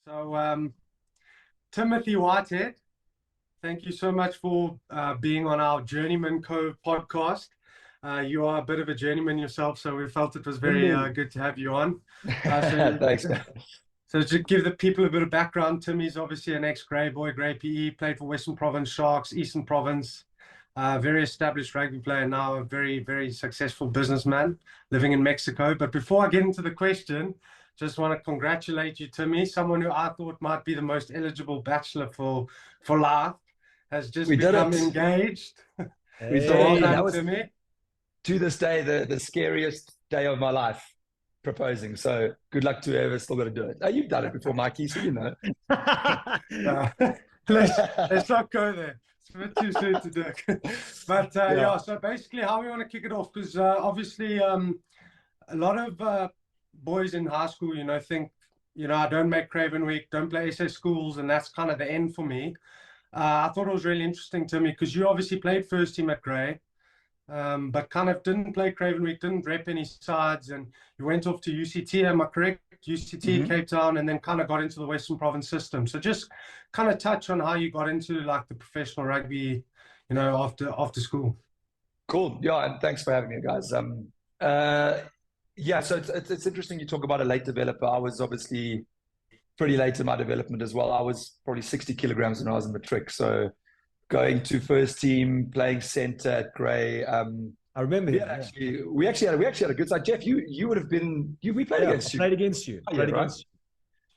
So, Timothy Whitehead, thank you so much for being on our Journeymen Co podcast. You are a bit of a journeyman yourself, so we felt it was very Hello. good to have you on. So, Thanks, man. so to give the people a bit of background, Timmy's obviously an ex-Grey boy, Grey PE, played for Western Province Sharks, Eastern Province, very established rugby player, now a very, very successful businessman living in Mexico. But before I get into the question, just want to congratulate you, Timmy, someone who I thought might be the most eligible bachelor for life, has just We did become it. engaged. We So well did it. And done, that was, Timmy. to this day, the scariest day of my life, proposing. So good luck to whoever's still got to do it. Oh, you've done it before, Mikey, so you know. Uh, let's not go there. It's a bit too soon to do it. But Yeah. yeah, so basically how we want to kick it off, because obviously a lot of boys in high school, think, I don't make Craven Week, don't play SA schools, and that's kind of the end for me. I thought it was really interesting to me because you obviously played first team at Grey, but kind of didn't play Craven Week, didn't rep any sides, and you went off to UCT, am I correct? UCT, Mhm. Cape Town, and then kind of got into the Western Province system. So just kind of touch on how you got into like the professional rugby, after school. Cool. Yeah, and thanks for having me, guys. Yeah, so it's interesting you talk about a late developer. I was obviously pretty late in my development as well. I was probably 60 kilograms when I was in matric. So going to first team, playing center at Grey. I remember We him. had Yeah, we actually had a good side. Jeff, you would have been we played yeah. I against you. played against you. Oh, yeah, Played right. against you.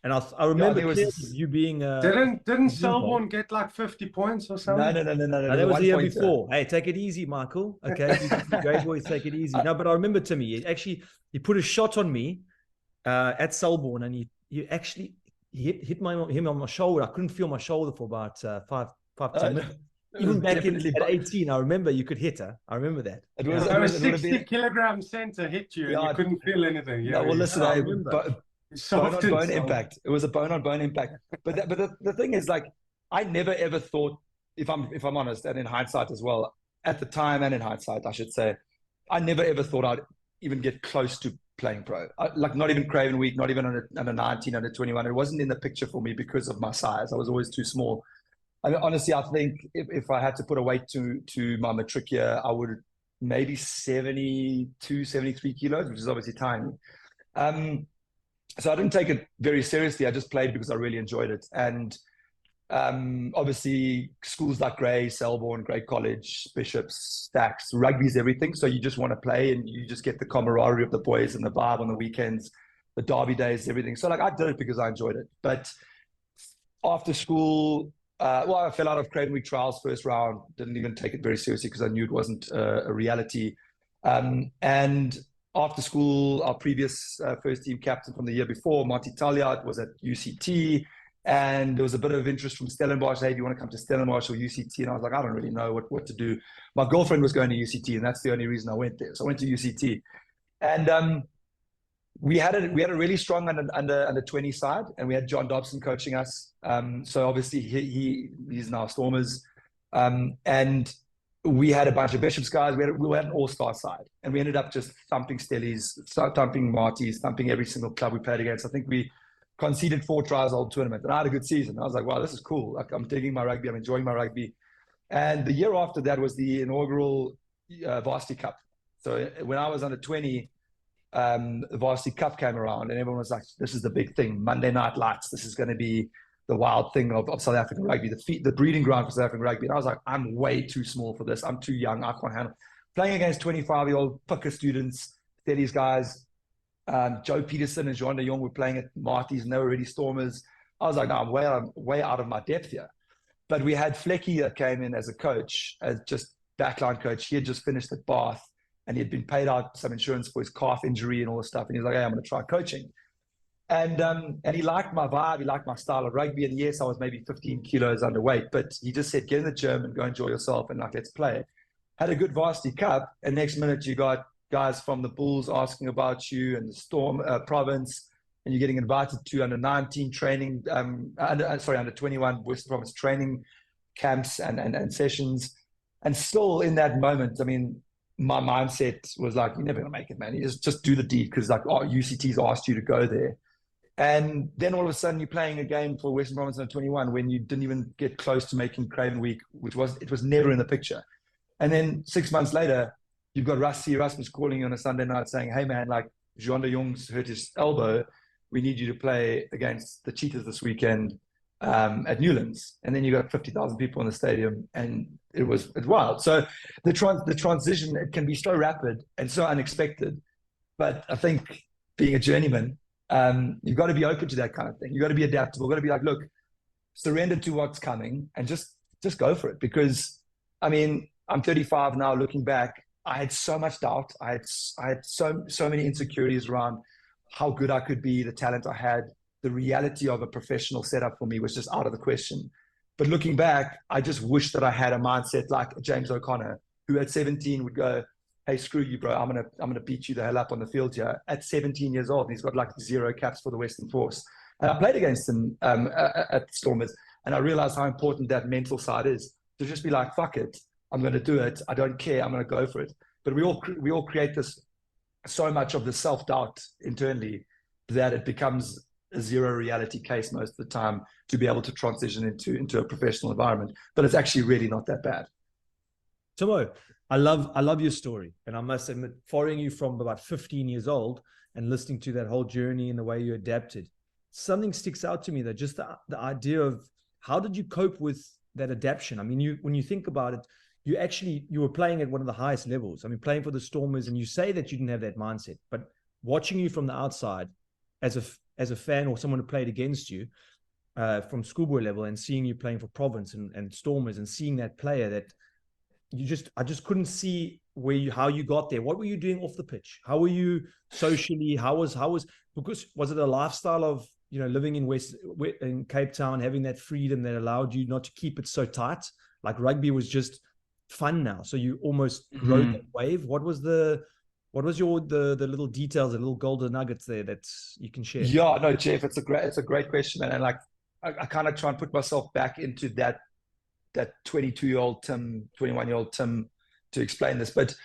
And I Yeah, remember there was clearly this. you being Didn't a Zimbabwe. Selborne get like 50 points or No, something? no, no, no, no, no. No, It was that a was the one year pointer. before. Hey, take it easy, Michael. Okay, you great boys, take it easy. No, but I remember Timmy. He put a shot on me at Selborne, and he hit him on my shoulder. I couldn't feel my shoulder for about 10 minutes. It was Even back definitely. at 18, I remember you could hit her. I remember that. It Yeah, was. So It a was. It would have 60 been. kilogram center hit you and you Yeah. couldn't feel anything. No. Yeah, Well, you listen. I remember. Bone soft on and bone soft. impact. It was a bone on bone impact. But the thing is, like, I never ever thought, if I'm honest, and in hindsight as well, at the time and in hindsight, I should say, I never ever thought I'd even get close to playing pro. Like not even Craven Week, not even under 19, under 21. It wasn't in the picture for me because of my size. I was always too small. I mean, honestly, I think if I had to put a weight to my matric year, I would maybe 72, 73 kilos, which is obviously tiny. Um, so I didn't take it very seriously. I just played because I really enjoyed it. And obviously, schools like Grey, Selborne, Grey College, Bishops, Stacks, rugby's everything. So you just want to play and you just get the camaraderie of the boys and the vibe on the weekends, the derby days, everything. So like I did it because I enjoyed it. But after school, I fell out of Craven Week trials first round. Didn't even take it very seriously because I knew it wasn't a reality. And after school, our previous first team captain from the year before, Marty Talliart, was at UCT. And there was a bit of interest from Stellenbosch. Hey, do you want to come to Stellenbosch or UCT? And I was like, I don't really know what to do. My girlfriend was going to UCT, and that's the only reason I went there. So I went to UCT. And we had a really strong under 20 side, and we had John Dobson coaching us. So obviously he's now Stormers, and we had a bunch of Bishops guys. We had an all-star side, and we ended up just thumping Stellies, thumping Marties, thumping every single club we played against. I think we conceded 4 tries all tournament, and I had a good season. I was like, wow, this is cool. Like I'm digging my rugby, I'm enjoying my rugby. And the year after that was the inaugural Varsity Cup. So when I was under 20, the Varsity Cup came around, and everyone was like, this is the big thing, Monday Night Lights. This is going to be the wild thing of South African rugby, the breeding ground for South African rugby. And I was like, I'm way too small for this. I'm too young. I can't handle playing against 25-year-old pucker students. They're these guys. Joe Peterson and Jean de Jong were playing at Marty's, and they were already Stormers. I was like, no, I'm way out of my depth here. But we had Flecky that came in as a coach, as just backline coach. He had just finished at Bath, and he had been paid out some insurance for his calf injury and all this stuff. And he was like, hey, I'm going to try coaching. And he liked my vibe. He liked my style of rugby. And yes, I was maybe 15 kilos underweight, but he just said, get in the gym and go enjoy yourself and like, let's play. Had a good Varsity Cup. And next minute you got guys from the Bulls asking about you and the Storm province, and you're getting invited to under 19 training, under 21 Western Province training camps and sessions. And still in that moment, I mean, my mindset was like, you're never going to make it, man. You just do the deed because like, oh, UCT's asked you to go there. And then all of a sudden you're playing a game for Western Province under 21 when you didn't even get close to making Craven Week, it was never in the picture. And then 6 months later, you've got Rasmus calling you on a Sunday night saying, hey man, like Juan de Jong's hurt his elbow. We need you to play against the Cheetahs this weekend at Newlands. And then you got 50,000 people in the stadium, and it's wild. So the transition, it can be so rapid and so unexpected. But I think being a journeyman, you've got to be open to that kind of thing. You've got to be adaptable. You've got to be like, look, surrender to what's coming and just go for it. Because, I mean, I'm 35 now, looking back, I had so much doubt. I had so many insecurities around how good I could be, the talent I had. The reality of a professional setup for me was just out of the question. But looking back, I just wish that I had a mindset like James O'Connor, who at 17 would go, hey, screw you, bro. I'm gonna beat you the hell up on the field here. At 17 years old, and he's got like 0 caps for the Western Force. And I played against him at Stormers, and I realized how important that mental side is. To just be like, fuck it, I'm gonna do it. I don't care. I'm gonna go for it. But we all create this so much of the self-doubt internally that it becomes a zero reality case most of the time to be able to transition into a professional environment. But it's actually really not that bad. Tomo, I love your story. And I must admit, following you from about 15 years old and listening to that whole journey and the way you adapted, something sticks out to me, that just the idea of how did you cope with that adaptation? I mean, when you think about it, you were playing at one of the highest levels. I mean, playing for the Stormers, and you say that you didn't have that mindset, but watching you from the outside as a fan or someone who played against you from schoolboy level, and seeing you playing for Province and Stormers, and seeing that player that I just couldn't see how you got there. What were you doing off the pitch? How were you socially? Was it a lifestyle of, you know, living in Cape Town, having that freedom that allowed you not to keep it so tight? Like rugby was just fun now, so you almost rode that wave. What was the little details, the little golden nuggets there that you can share? Yeah, no, Jeff, it's a great question, man. And like I kind of try and put myself back into that 22-year-old Tim, 21-year-old Tim to explain this. But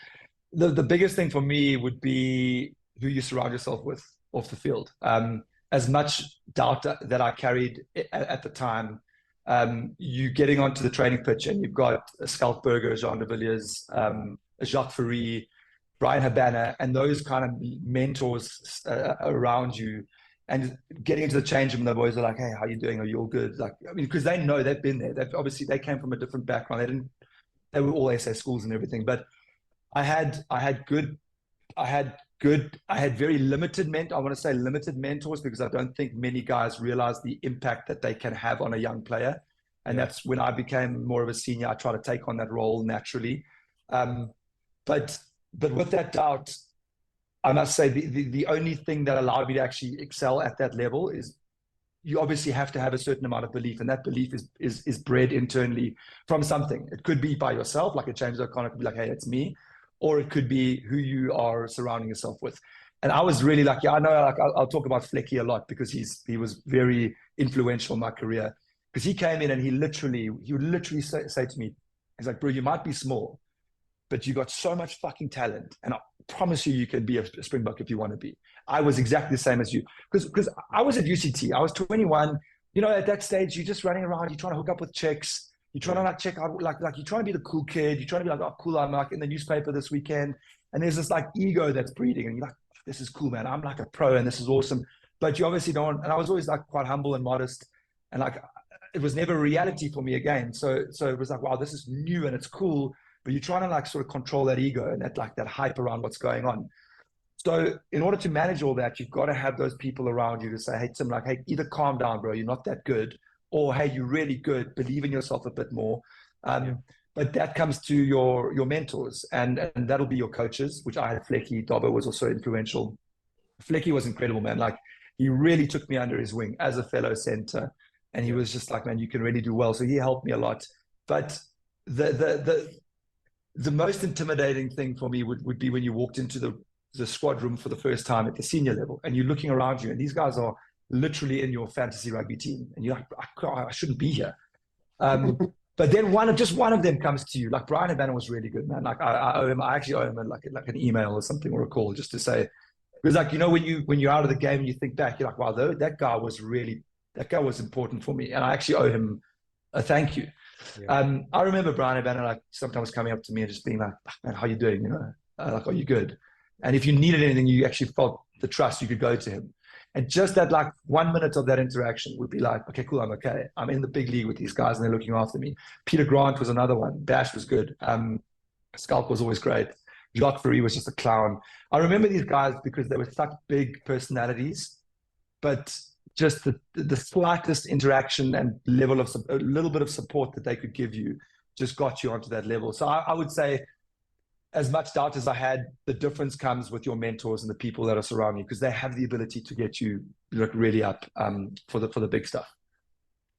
the biggest thing for me would be who you surround yourself with off the field. As much doubt that I carried at the time, you getting onto the training pitch and you've got a Skalkberger, Jean de Villiers, a Jacques Ferry, Brian Habana, and those kind of mentors around you, and getting into the change room, and the boys are like, hey, how you doing? Are you all good? Like, I mean, because they know they've been there. They came from a different background. They were all SA schools and everything. But I had very limited I want to say limited mentors, because I don't think many guys realize the impact that they can have on a young player. And that's when I became more of a senior. I try to take on that role naturally. But with that doubt, I must say the only thing that allowed me to actually excel at that level is you obviously have to have a certain amount of belief, and that belief is bred internally from something. It could be by yourself, like a James O'Connor could be like, hey, it's me, or it could be who you are surrounding yourself with. And I was really lucky. I know, like I'll talk about Flecky a lot, because he was very influential in my career, because he came in and he would literally say to me, he's like, bro, you might be small, but you got so much fucking talent, and I promise you can be a Springbok if you want to be. I was exactly the same as you, because I was at UCT. I was 21. You know, at that stage, you're just running around. You're trying to hook up with chicks. You're trying to like check out, like you're trying to be the cool kid. You're trying to be like, oh, cool, I'm like in the newspaper this weekend. And there's this like ego that's breeding, and you're like, this is cool, man. I'm like a pro, and this is awesome. But you obviously don't. And I was always like quite humble and modest, and like it was never a reality for me again. So it was like, wow, this is new and it's cool. But you're trying to like sort of control that ego and that hype around what's going on. So in order to manage all that, you've got to have those people around you to say, hey, Tim, like, hey, either calm down, bro, you're not that good, or hey, you're really good, believe in yourself a bit more. But that comes to your mentors, and that'll be your coaches, which I had. Flecky Dobber was also influential. Flecky was incredible, man. Like, he really took me under his wing as a fellow center, and he was just like, man, you can really do well. So he helped me a lot. But the most intimidating thing for me would be when you walked into the squad room for the first time at the senior level, and you're looking around you, and these guys are literally in your fantasy rugby team, and you're like, I shouldn't be here. But then one of them comes to you. Like Brian Habana was really good, man. Like I owe him. I actually owe him like an email or something, or a call, just to say, Because like, you know, when you're out of the game and you think back, you're like, wow, that guy was important for me. And I actually owe him a thank you. Yeah. I remember Brian O'Bannon like sometimes coming up to me and just being like, man, how you doing? You know, like, are you good? And if you needed anything, you actually felt the trust, you could go to him. And just that like 1 minute of that interaction would be like, okay, cool, I'm okay. I'm in the big league with these guys and they're looking after me. Peter Grant was another one. Bash was good. Skulk was always great. Jacques Ferry was just a clown. I remember these guys because they were such big personalities, but just the slightest interaction and level of a little bit of support that they could give you just got you onto that level. So I would say, as much doubt as I had, the difference comes with your mentors and the people that are surrounding you, because they have the ability to get you really up for the big stuff.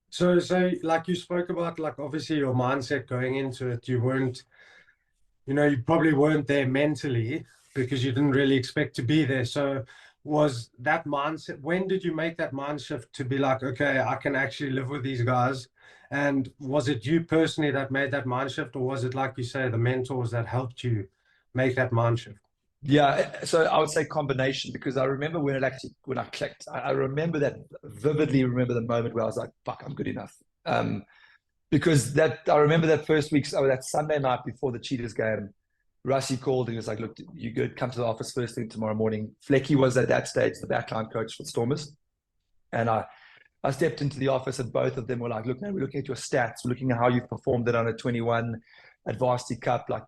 So like you spoke about, like obviously your mindset going into it, you weren't, you know, you probably weren't there mentally because you didn't really expect to be there. So was that mindset, when did you make that mind shift to be like, okay, I can actually live with these guys? And was it you personally that made that mind shift, or was it, like you say, the mentors that helped you make that mind shift? Yeah, so I would say combination, because I remember when I clicked, I remember that vividly. Remember the moment where I was like, "Fuck, I'm good enough." Because I remember that first week, that Sunday night before the Cheetahs game, Russie called and he was like, "Look, you good? Come to the office first thing tomorrow morning." Flecky was at that stage the backline coach for Stormers, and I stepped into the office and both of them were like, "Look, man, we're looking at your stats, we're looking at how you've performed at under 21 at Varsity Cup. Like,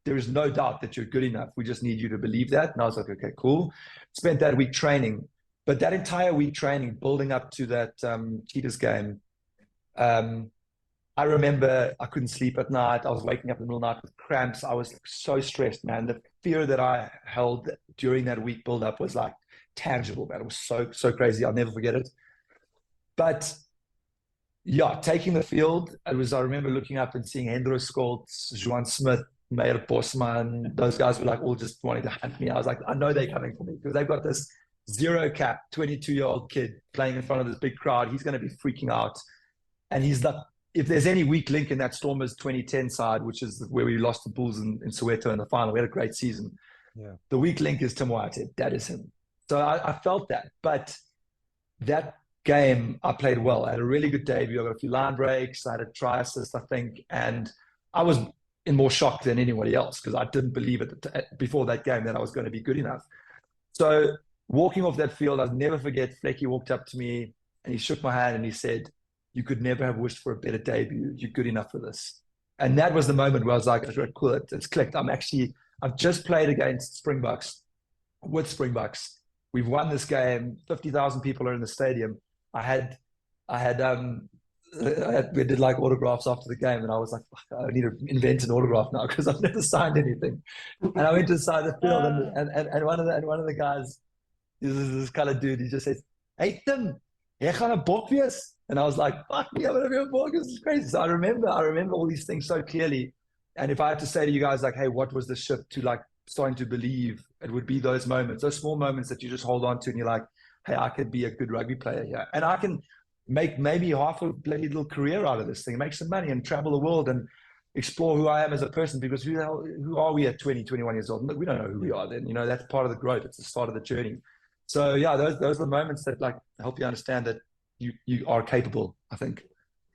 there is no doubt that you're good enough. We just need you to believe that." And I was like, okay, cool. Spent that week training. But that entire week training, building up to that Cheetahs game, I remember I couldn't sleep at night. I was waking up in the middle of the night with cramps. I was so stressed, man. The fear that I held during that week build up was like tangible, man. It was so crazy. I'll never forget it. But yeah, taking the field, I remember looking up and seeing Hendro Scholz, Juan Smith, Meyer Bosman, those guys were like all just wanting to hunt me. I was like, I know they're coming for me because they've got this 0 cap, 22-year-old kid playing in front of this big crowd. He's going to be freaking out. And he's like, if there's any weak link in that Stormers 2010 side, which is where we lost the Bulls in Soweto in the final, we had a great season. Yeah. The weak link is Tim Whitehead. That is him. So I felt that. But that game, I played well. I had a really good debut. I got a few line breaks. I had a try assist, I think. And I was in more shock than anybody else because I didn't believe it before that game that I was going to be good enough. So walking off that field, I'll never forget, Flecky walked up to me and he shook my hand and he said, "You could never have wished for a better debut. You're good enough for this." And that was the moment where I was like, cool, it's clicked. I've just played against Springboks, with Springboks. We've won this game. 50,000 people are in the stadium. We did like autographs after the game, and I was like, I need to invent an autograph now because I've never signed anything. And I went to sign the field, and one of the guys, this kind of dude, he just says, "Hey Tim, jy gaan 'n bok wees?" And I was like, "Fuck me, I'm gonna be a bok." This is crazy. So I remember all these things so clearly. And if I had to say to you guys, like, hey, what was the shift to like starting to believe, it would be those moments, those small moments that you just hold on to, and you're like, hey, I could be a good rugby player here, and I can make maybe half a bloody little career out of this thing, make some money and travel the world and explore who I am as a person, because who are we at 20, 21 years old? We don't know who we are then, you know, that's part of the growth. It's the start of the journey. So yeah, those are the moments that like help you understand that you are capable, I think.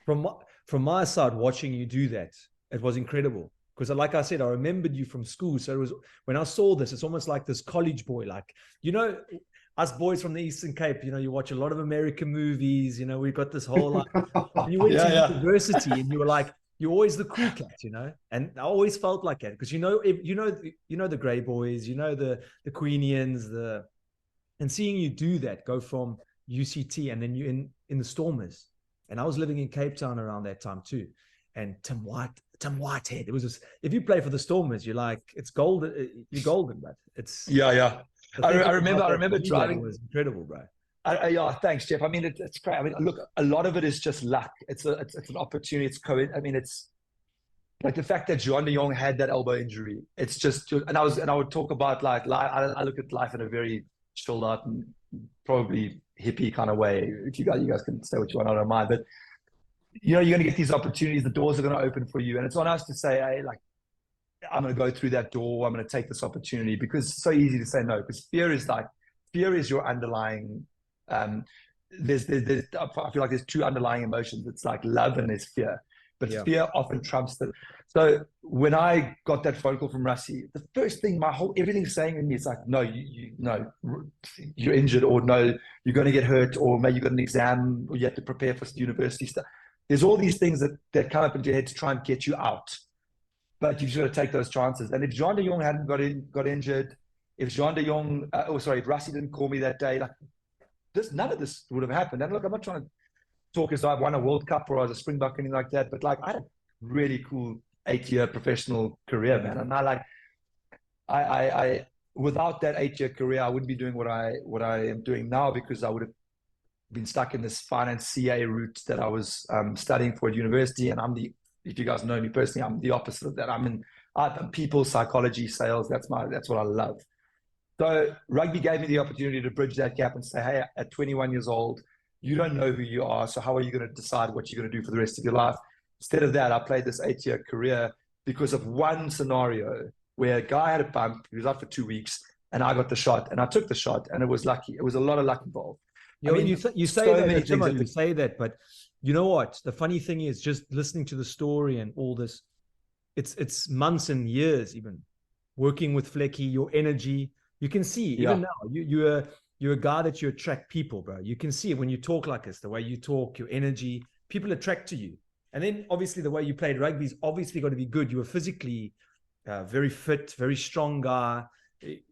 From my side, watching you do that, it was incredible. Because like I said, I remembered you from school. So it was, when I saw this, it's almost like this college boy, like, you know, us boys from the Eastern Cape, you know, you watch a lot of American movies, you know, we've got this whole, like, you went to university and you were like, you're always the cool cat, you know, and I always felt like that because, you know, the Grey Boys, you know, the Queenians, and seeing you do that, go from UCT and then you in the Stormers. And I was living in Cape Town around that time too. And Tim Whitehead, it was just, if you play for the Stormers, you're like, it's golden, you're golden, but it's I remember driving. It was incredible, bro. Yeah, thanks, Jeff. I mean, it's great. I mean, look, a lot of it is just luck. It's an opportunity. It's like the fact that Juan de Jong had that elbow injury. It's just, and I would talk about like I look at life in a very chilled out and probably hippie kind of way. If you guys can say what you want, I don't mind. But you know, you're going to get these opportunities. The doors are going to open for you, and it's on us to say, hey, like, I'm going to go through that door. I'm going to take this opportunity, because it's so easy to say no. Because fear is like, fear is your underlying. There's I feel like there's two underlying emotions. It's like love and there's fear, but fear often trumps the. So when I got that phone call from Rassie, the first thing everything's saying in me is like, no, no, you're injured, or no, you're going to get hurt, or maybe you got an exam, or you have to prepare for university stuff. There's all these things that come up into your head to try and get you out, but you've got to take those chances. And if Jean de Jong hadn't got injured, if Jean de Jong, if Rassie didn't call me that day, like none of this would have happened. And look, I'm not trying to talk as though I've won a World Cup or I was a Springbok, anything like that, but like I had a really cool 8-year professional career, man. And I without that 8-year career, I wouldn't be doing what I am doing now, because I would have been stuck in this finance CA route that I was studying for at university. And if you guys know me personally, I'm the opposite of that. I'm people, psychology, sales. That's what I love. So rugby gave me the opportunity to bridge that gap and say, hey, at 21 years old, you don't know who you are. So how are you going to decide what you're going to do for the rest of your life? Instead of that, I played this 8-year career because of one scenario where a guy had a bump. He was out for 2 weeks and I got the shot and I took the shot, and it was lucky. It was a lot of luck involved. You say that, but you know what? The funny thing is, just listening to the story and all this, it's months and years, even working with Flecky, your energy, you can see even now, you're a guy that you attract people, bro. You can see it when you talk like this, the way you talk, your energy, people attract to you. And then obviously the way you played rugby is obviously got to be good. You were physically very fit, very strong guy.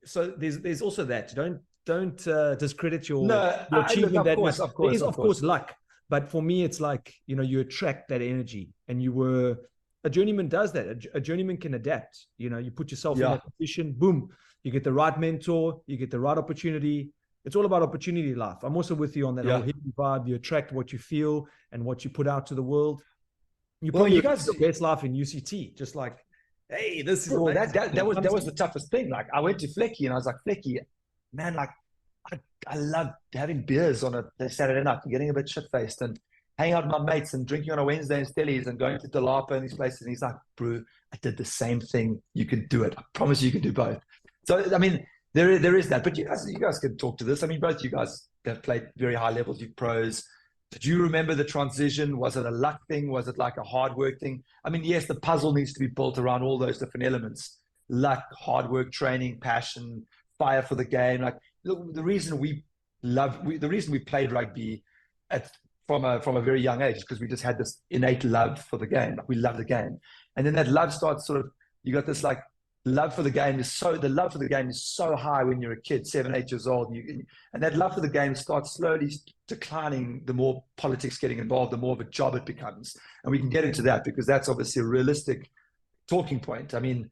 So there's also that. Don't discredit your achievement that much. There is of course luck, but for me it's like, you attract that energy, and a journeyman does that. A journeyman can adapt. You put yourself in that position, boom, you get the right mentor, you get the right opportunity. It's all about opportunity life. I'm also with you on that whole hippie vibe. You attract what you feel and what you put out to the world. You guys the best life in UCT, just like, hey, this is that was the toughest thing. Like I went to Flecky and I was like, Flecky, man, like I love having beers on a Saturday night and getting a bit shit-faced and hanging out with my mates and drinking on a Wednesday in Stellies and going to Delapa and these places. And he's like, bro, I did the same thing. You can do it. I promise you can do both. So, I mean, there is that. But you guys can talk to this. I mean, both you guys have played very high levels. You pros. Did you remember the transition? Was it a luck thing? Was it like a hard work thing? I mean, yes, the puzzle needs to be built around all those different elements. Luck, hard work, training, passion, fire for the game. Like the reason we played rugby from a very young age is because we just had this innate love for the game. Like we love the game. And then that love starts you got this like love for the game is so high when you're a kid, 7, 8 years old. And that love for the game starts slowly declining the more politics getting involved, the more of a job it becomes. And we can get into that because that's obviously a realistic talking point. I mean,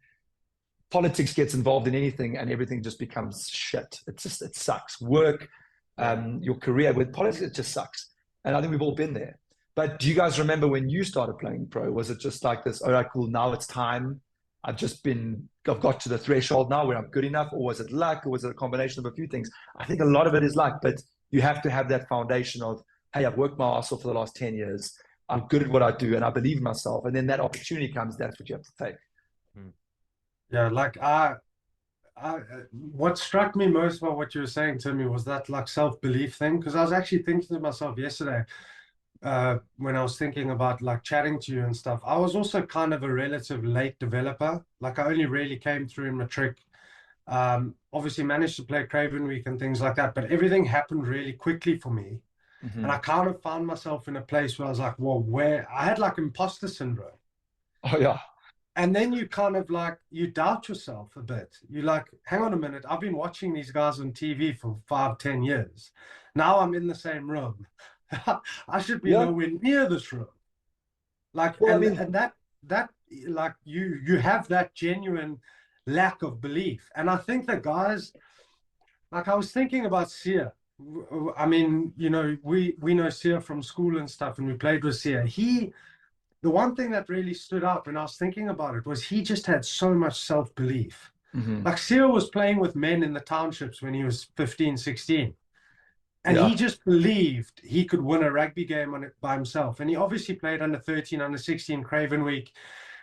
politics gets involved in anything and everything just becomes shit. It sucks. Work, your career with politics, it just sucks. And I think we've all been there. But do you guys remember when you started playing pro? Was it just like this, all right, cool, now it's time. I've got to the threshold now where I'm good enough, or was it luck, or was it a combination of a few things? I think a lot of it is luck, but you have to have that foundation of, hey, I've worked my ass off for the last 10 years. I'm good at what I do and I believe in myself. And then that opportunity comes, that's what you have to take. Yeah, like what struck me most about what you were saying to me was that like self-belief thing, because I was actually thinking to myself yesterday, when I was thinking about like chatting to you and stuff, I was also kind of a relative late developer. Like I only really came through in matric. Obviously managed to play Craven Week and things like that, but everything happened really quickly for me. Mm-hmm. And I kind of found myself in a place where I was like, well, where I had like imposter syndrome. Oh yeah. And then you kind of like, you doubt yourself a bit. You're like, hang on a minute, I've been watching these guys on TV for 5-10 years. Now I'm in the same room. I should be nowhere near this room. Like, well, and that like you have that genuine lack of belief. And I think the guys, like I was thinking about Sia. I mean, we know Sia from school and stuff, and we played with Sia. The one thing that really stood out when I was thinking about it was he just had so much self-belief. Mm-hmm. Like Sia was playing with men in the townships when he was 15, 16. And he just believed he could win a rugby game on it by himself. And he obviously played under 13, under 16 Craven Week.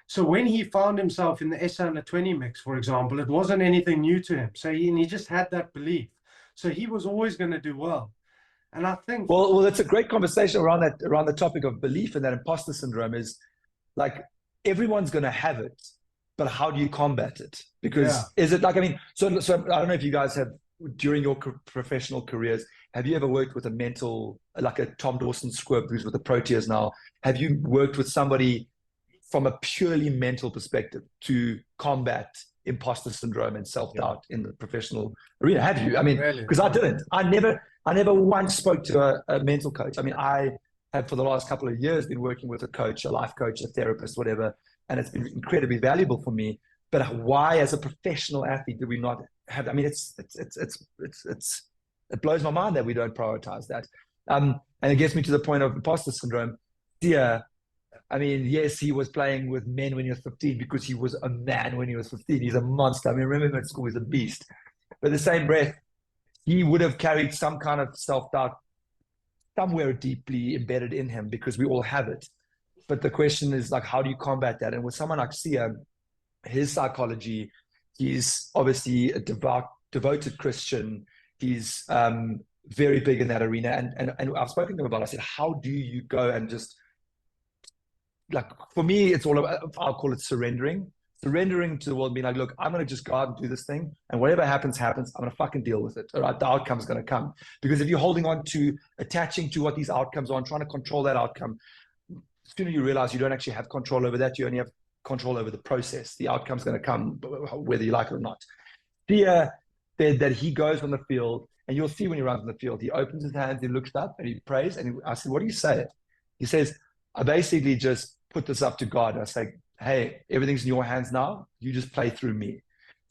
So when he found himself in the SA under 20 mix, for example, it wasn't anything new to him. So he just had that belief. So he was always going to do well. And I think, well, that's a great conversation around the topic of belief, and that imposter syndrome is like everyone's going to have it, but how do you combat it? Because is it like, I mean, so I don't know if you guys have, during your professional careers, have you ever worked with a mental, like a Tom Dawson Squib who's with the Proteas now? Have you worked with somebody from a purely mental perspective to combat imposter syndrome and self-doubt in the professional arena? Have you? I mean, because I didn't. I never once spoke to a mental coach. I mean, I have for the last couple of years been working with a coach, a life coach, a therapist, whatever, and it's been incredibly valuable for me. But why, as a professional athlete, do we not have? I mean, it blows my mind that we don't prioritize that. And it gets me to the point of imposter syndrome. Yeah, I mean, yes, he was playing with men when he was 15 because he was a man when he was 15. He's a monster. I mean, remember him at school, he's a beast. But the same breath, he would have carried some kind of self-doubt somewhere deeply embedded in him, because we all have it. But the question is, like, how do you combat that? And with someone like Sia, his psychology, he's obviously a devoted Christian. He's very big in that arena. And I've spoken to him about it. I said, how do you go and just, like, for me, it's all about, I'll call it surrendering to the world, being like, look, I'm going to just go out and do this thing, and whatever happens, I'm going to fucking deal with it. All right, the outcome's going to come. Because if you're holding on to, attaching to what these outcomes are and trying to control that outcome, sooner you realize you don't actually have control over that. You only have control over the process. The outcome's going to come whether you like it or not. That he goes on the field, and you'll see when he runs on the field, he opens his hands, he looks up, and he prays. And I said, what do you say? He says, I basically just put this up to God. I say, hey, everything's in your hands now. You just play through me.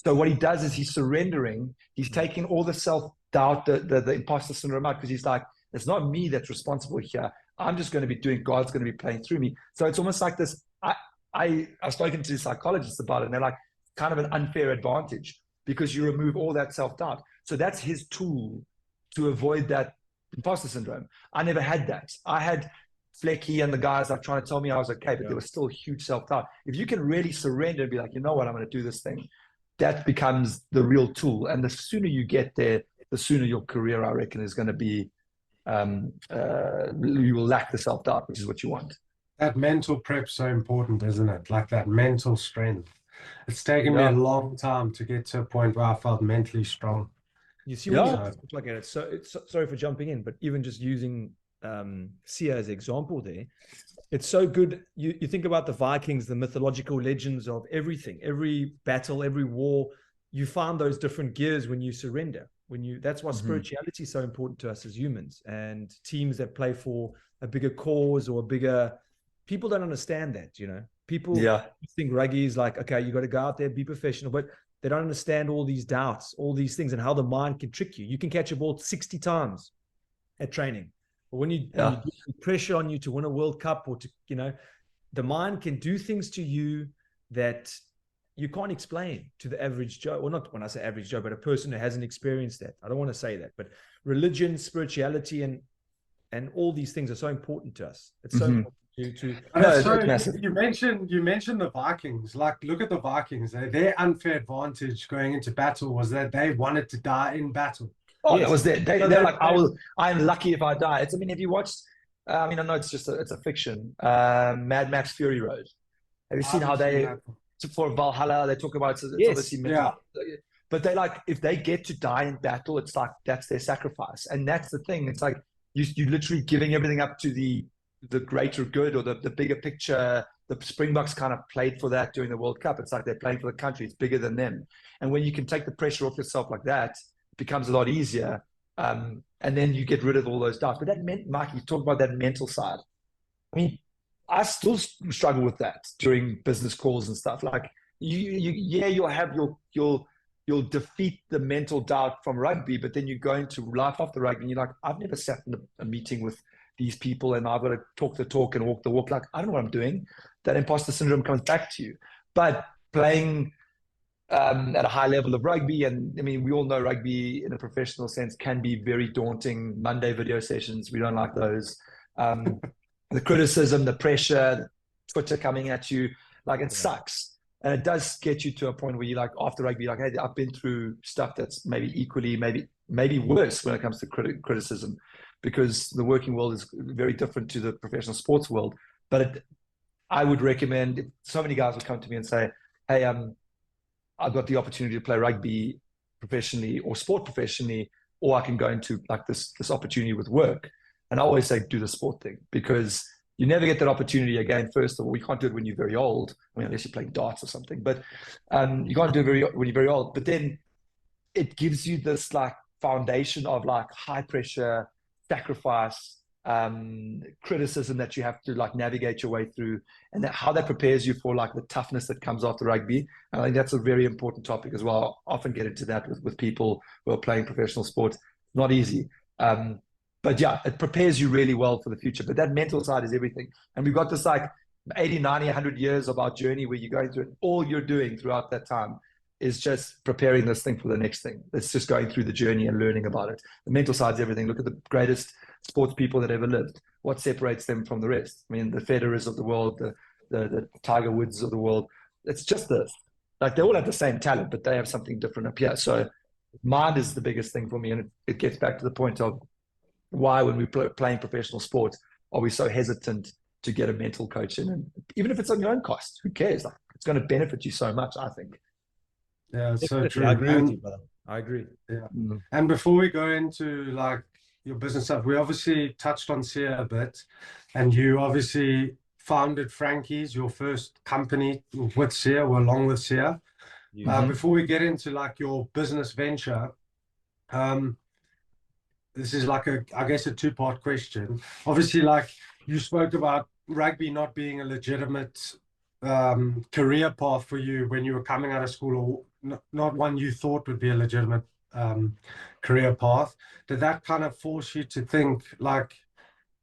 So what he does is he's surrendering. He's taking all the self-doubt, the imposter syndrome out, because he's like, it's not me that's responsible here. I'm just going to be doing, God's going to be playing through me. So it's almost like this. I've spoken to psychologists about it, and they're like, kind of an unfair advantage, because you remove all that self-doubt. So that's his tool to avoid that imposter syndrome. I never had that. I had Flecky and the guys are trying to tell me I was okay, but there was still huge self-doubt. If you can really surrender and be like, you know what, I'm going to do this thing, that becomes the real tool. And the sooner you get there, the sooner your career, I reckon, is going to be, you will lack the self-doubt, which is what you want. That mental prep's so important, isn't it? Like that mental strength. It's taken me a long time to get to a point where I felt mentally strong. You see, when you look at it, so sorry for jumping in, but even just using Sia as an example there, it's so good. You think about the Vikings, the mythological legends of everything, every battle, every war, you find those different gears when you surrender. That's why spirituality is so important to us as humans, and teams that play for a bigger cause or a bigger, people don't understand that, people think rugby is like, okay, you got to go out there, be professional, but they don't understand all these doubts, all these things, and how the mind can trick you. You can catch a ball 60 times at training, but when you put pressure on you to win a World Cup, or to, the mind can do things to you that you can't explain to the average Joe. Well, not when I say average Joe, but a person who hasn't experienced that. I don't want to say that, but religion, spirituality, and all these things are so important to us. It's so important you mentioned the Vikings. Like, look at the Vikings. Their unfair advantage going into battle was that they wanted to die in battle. Oh, yes. That was it. They're like, I'm lucky if I die. I mean, if you watched, I know it's a fiction, Mad Max Fury Road. Have you seen how for Valhalla, they talk about it's obviously mental. But they, like, if they get to die in battle, it's like, that's their sacrifice. And that's the thing. It's like, you're literally giving everything up to the greater good, or the bigger picture. The Springboks kind of played for that during the World Cup. It's like they're playing for the country. It's bigger than them. And when you can take the pressure off yourself like that, it becomes a lot easier. And then you get rid of all those doubts. But that meant, Mike, you talk about that mental side. I mean, I still struggle with that during business calls and stuff. Like, you'll have you'll defeat the mental doubt from rugby, but then you go into life after rugby and you're like, I've never sat in a meeting with these people, and I've got to talk the talk and walk the walk. Like, I don't know what I'm doing. That imposter syndrome comes back to you. But playing at a high level of rugby, and I mean, we all know rugby in a professional sense can be very daunting. Monday video sessions, we don't like those. The criticism, the pressure, Twitter coming at you, like, it sucks. And it does get you to a point where you're like, after rugby, like, hey, I've been through stuff that's maybe equally, maybe maybe worse when it comes to criticism, because the working world is very different to the professional sports world. But I would recommend, so many guys would come to me and say, hey, I've got the opportunity to play rugby professionally or sport professionally, or I can go into like this opportunity with work. And I always say, do the sport thing, because you never get that opportunity again. First of all, you can't do it when you're very old. I mean, unless you're playing darts or something, but you can't do it when you're very old. But then it gives you this like foundation of like high pressure, sacrifice, criticism that you have to like navigate your way through, and how that prepares you for like the toughness that comes after rugby. And I think that's a very important topic as well. I often get into that with people who are playing professional sports. Not easy. But yeah, it prepares you really well for the future. But that mental side is everything. And we've got this like 80, 90, 100 years of our journey where you're going through it. All you're doing throughout that time is just preparing this thing for the next thing. It's just going through the journey and learning about it. The mental side is everything. Look at the greatest sports people that ever lived. What separates them from the rest? I mean, the Federers of the world, the Tiger Woods of the world. It's just this. Like, they all have the same talent, but they have something different up here. So mind is the biggest thing for me. And it gets back to the point of why, when we're playing professional sports, are we so hesitant to get a mental coach in? And even if it's on your own cost, who cares? Like, it's going to benefit you so much, I think. Yeah, it's so true. I agree with you, brother. I agree. Yeah. And before we go into like your business stuff, we obviously touched on Sia a bit, and you obviously founded Frankie's, your first company with Sia, or along with Sia. Before we get into like your business venture, this is like I guess a two-part question. Obviously, like you spoke about rugby not being a legitimate career path for you when you were coming out of school, or not one you thought would be a legitimate career path. Did that kind of force you to think like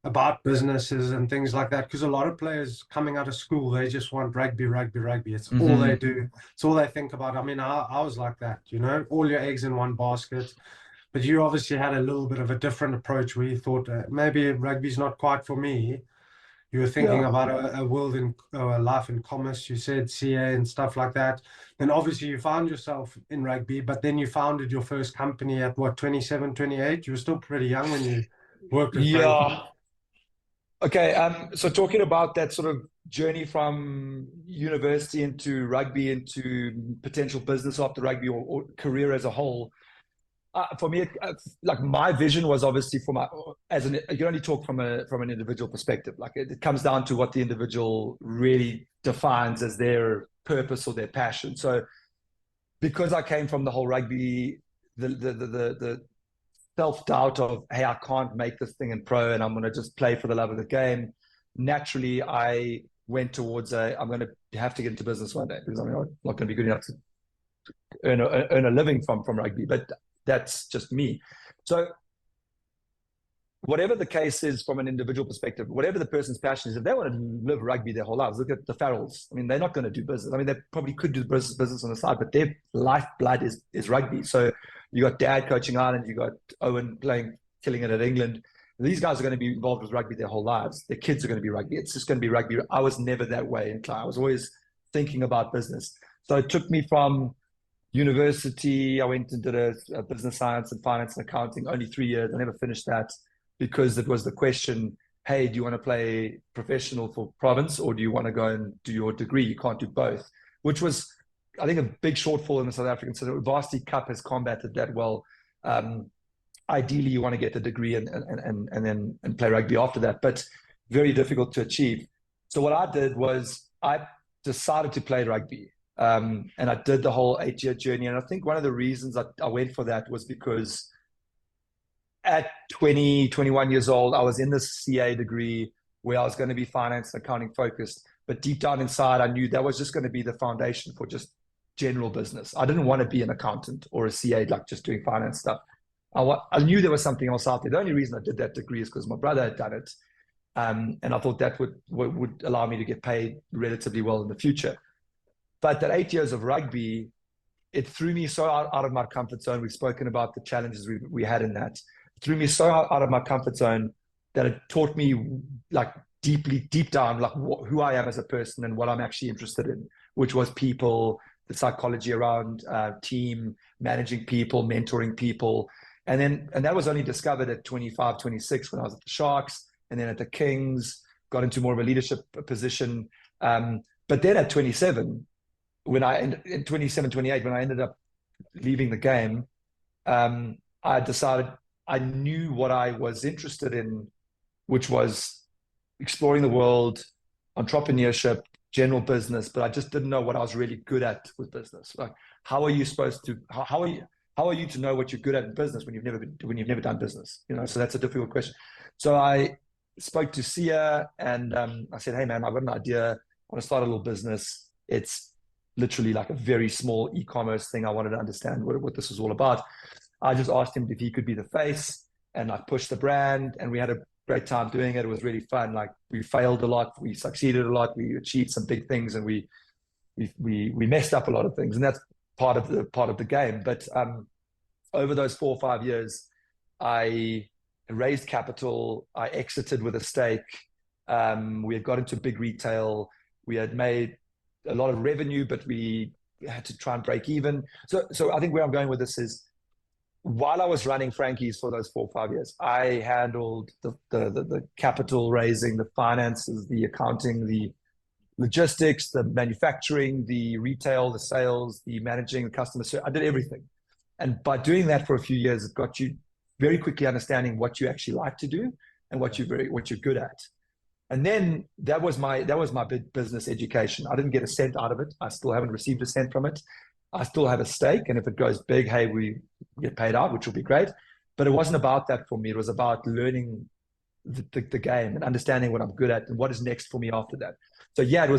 about businesses and things like that? Because a lot of players coming out of school, they just want rugby. It's all they do. It's all they think about. I mean, I was like that, you know, all your eggs in one basket. But you obviously had a little bit of a different approach where you thought maybe rugby's not quite for me. You were thinking about a world in a life in commerce. You said CA and stuff like that. Then obviously you found yourself in rugby, but then you founded your first company at what, 27, 28? You were still pretty young when you worked with Frankie. Okay. So talking about that sort of journey from university into rugby, into potential business after rugby, or career as a whole. For me, like my vision was obviously you can only talk from an individual perspective. Like it comes down to what the individual really defines as their purpose or their passion. So because I came from the whole rugby, the self-doubt of, hey, I can't make this thing in pro and I'm going to just play for the love of the game. Naturally, I went towards I'm going to have to get into business one day, because I'm not going to be good enough to earn a living from rugby. But that's just me. So whatever the case is from an individual perspective, whatever the person's passion is, if they want to live rugby their whole lives, look at the Farrells. I mean, they're not going to do business. I mean, they probably could do business on the side, but their lifeblood is rugby. So you got Dad coaching Ireland, you got Owen killing it at England. These guys are going to be involved with rugby their whole lives. Their kids are going to be rugby. It's just going to be rugby. I was never that way in Clyde. I was always thinking about business. So it took me from university, I went and did a business science and finance and accounting, only 3 years. I never finished that, because it was the question, hey, do you want to play professional for province, or do you want to go and do your degree? You can't do both, which was, I think, a big shortfall in the South African system. So the Varsity Cup has combated that well. Ideally, you want to get the degree and then play rugby after that, but very difficult to achieve. So what I did was I decided to play rugby. And I did the whole 8-year journey. And I think one of the reasons I went for that was because at 20, 21 years old, I was in this CA degree where I was going to be finance and accounting focused. But deep down inside, I knew that was just going to be the foundation for just general business. I didn't want to be an accountant or a CA, like just doing finance stuff. I knew there was something else out there. The only reason I did that degree is because my brother had done it. And I thought that would allow me to get paid relatively well in the future. But that 8 years of rugby, it threw me so out of my comfort zone. We've spoken about the challenges we had in that. It threw me so out of my comfort zone that it taught me like deep down, like who I am as a person and what I'm actually interested in, which was people, the psychology around team, managing people, mentoring people. And that was only discovered at 25, 26 when I was at the Sharks, and then at the Kings, got into more of a leadership position. But then at 27, in 27, 28, when I ended up leaving the game, I decided I knew what I was interested in, which was exploring the world, entrepreneurship, general business, but I just didn't know what I was really good at with business. Like, how are you supposed to, how are you to know what you're good at in business when you've never done business? You know, so that's a difficult question. So I spoke to Sia, and I said, hey man, I've got an idea. I want to start a little business. It's literally like a very small e-commerce thing. I wanted to understand what this was all about. I just asked him if he could be the face, and I pushed the brand, and we had a great time doing it. It was really fun. Like, we failed a lot, we succeeded a lot, we achieved some big things, and we messed up a lot of things, and that's part of the game. But over those 4 or 5 years, I raised capital, I exited with a stake. We had got into big retail, we had made a lot of revenue, but we had to try and break even. So I think where I'm going with this is, while I was running Frankie's for those 4 or 5 years, I handled the capital raising, the finances, the accounting, the logistics, the manufacturing, the retail, the sales, the managing the customer service. I did everything. And by doing that for a few years, it got you very quickly understanding what you actually like to do and what you're good at. And then that was my big business education. I didn't get a cent out of it. I still haven't received a cent from it. I still have a stake, and if it goes big, hey, we get paid out, which will be great. But it wasn't about that for me. It was about learning the game and understanding what I'm good at and what is next for me after that. So yeah,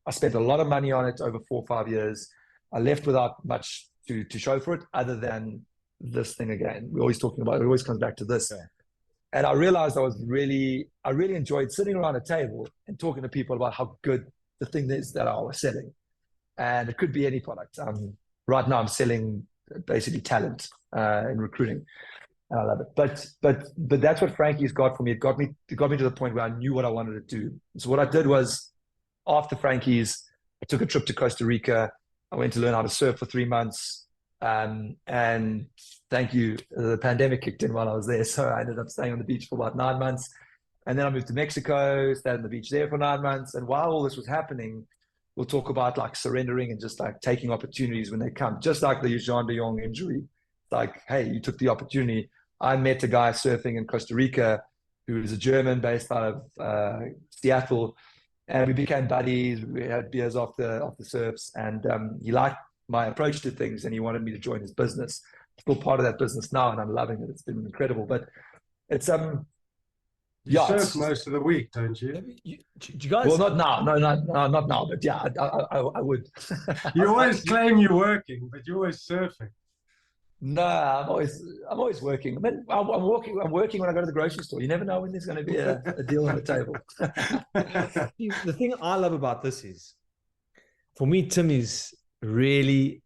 I spent a lot of money on it over 4 or 5 years. I left without much to show for it, other than this thing again. We're always talking about it. It always comes back to this. Yeah. And I realized I really enjoyed sitting around a table and talking to people about how good the thing is that I was selling. And it could be any product. Right now I'm selling basically talent in recruiting. And I love it. But that's what Frankie's got for me. It got me to the point where I knew what I wanted to do. So what I did was, after Frankie's, I took a trip to Costa Rica. I went to learn how to surf for 3 months. And thank you, the pandemic kicked in while I was there. So I ended up staying on the beach for about 9 months. And then I moved to Mexico, stayed on the beach there for 9 months. And while all this was happening, we'll talk about like surrendering and just like taking opportunities when they come, just like the Jean de Jong injury. Like, hey, you took the opportunity. I met a guy surfing in Costa Rica who is a German based out of Seattle, and we became buddies. We had beers off the surfs, and he liked my approach to things, and he wanted me to join his business. I'm still part of that business now, and I'm loving it. It's been incredible. But it's you surf most of the week, don't you? Do you guys? Well, not now. No, not now. But yeah, I would. You always claim you're working, but you're always surfing. No, I'm always working. I mean, I'm working when I go to the grocery store. You never know when there's going to be a deal on the table. The thing I love about this is, for me, Tim, is really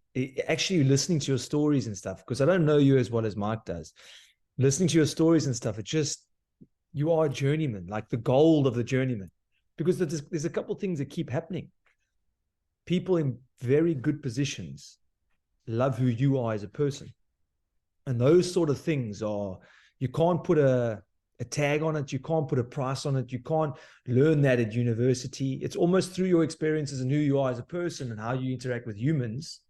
actually listening to your stories and stuff, because I don't know you as well as Mike does. Listening to your stories and stuff, it just, you are a journeyman, like the gold of the journeyman, because there's a couple of things that keep happening. People in very good positions love who you are as a person. And those sort of things are, you can't put a tag on it. You can't put a price on it. You can't learn that at university. It's almost through your experiences and who you are as a person and how you interact with humans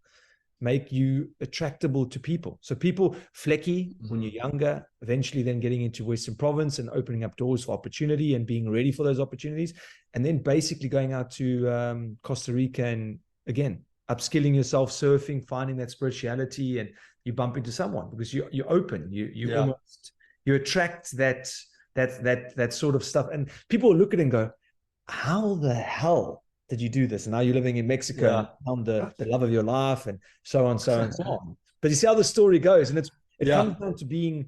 make you attractable to people. So people, Flecky, when you're younger, eventually then getting into Western Province and opening up doors for opportunity and being ready for those opportunities. And then basically going out to Costa Rica and, again, upskilling yourself, surfing, finding that spirituality, and you bump into someone because you're open. You almost, you attract that sort of stuff. And people look at it and go, how the hell did you do this? And now you're living in Mexico and found the love of your life, and so on, so on, so on. But you see how the story goes, and it comes down to being,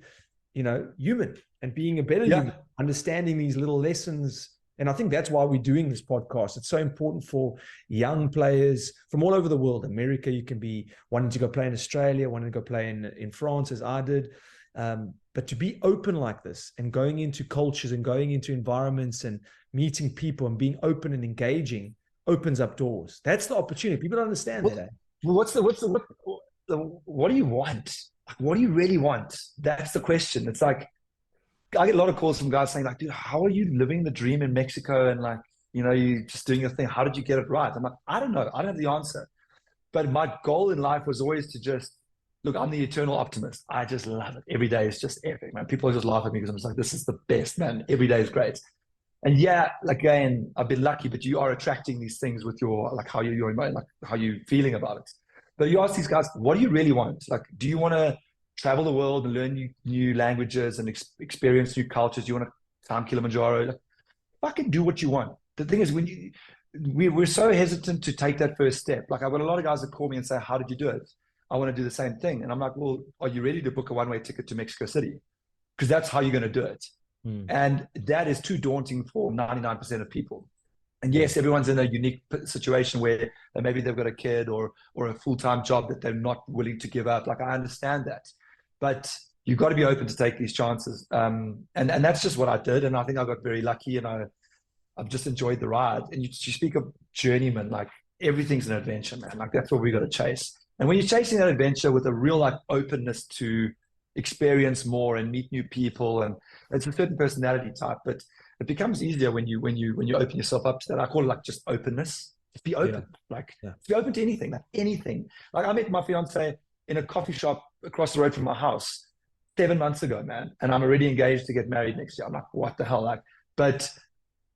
human and being a better human, understanding these little lessons. And I think that's why we're doing this podcast. It's so important for young players from all over the world. America, you can be wanting to go play in Australia, wanting to go play in France, as I did. But to be open like this and going into cultures and going into environments and meeting people and being open and engaging opens up doors. That's the opportunity. People don't understand that. What do you want? like, what do you really want? That's the question. It's like, I get a lot of calls from guys saying like, dude, how are you living the dream in Mexico? And like, you know, you just doing your thing. How did you get it right? I'm like, I don't know. I don't have the answer. But my goal in life was always to just, look, I'm the eternal optimist. I just love it. Every day is just epic, man. People just laugh at me because I'm just like, this is the best, man. Every day is great. And yeah, again, I've been lucky, but you are attracting these things with your, like how you're like how you feeling about it. But you ask these guys, what do you really want? Like, do you want to travel the world and learn new languages and experience new cultures? Do you want to climb Kilimanjaro? Like, fucking do what you want. The thing is, we're so hesitant to take that first step. Like, I've got a lot of guys that call me and say, how did you do it? I want to do the same thing. And I'm like, well, are you ready to book a one-way ticket to Mexico City? Because that's how you're going to do it. And that is too daunting for 99% of people. And yes, everyone's in a unique situation where maybe they've got a kid or a full-time job that they're not willing to give up. Like, I understand that, but you've got to be open to take these chances. And that's just what I did. And I think I got very lucky, and I've just enjoyed the ride. And you speak of Journeymen, like, everything's an adventure, man. Like, that's what we got to chase. And when you're chasing that adventure with a real like openness to experience more and meet new people, and it's a certain personality type, but it becomes easier when you open yourself up to that. I call it like just openness. Just be open, be open to anything, like anything. Like, I met my fiance in a coffee shop across the road from my house 7 months ago, man, and I'm already engaged to get married next year. I'm like, what the hell, like,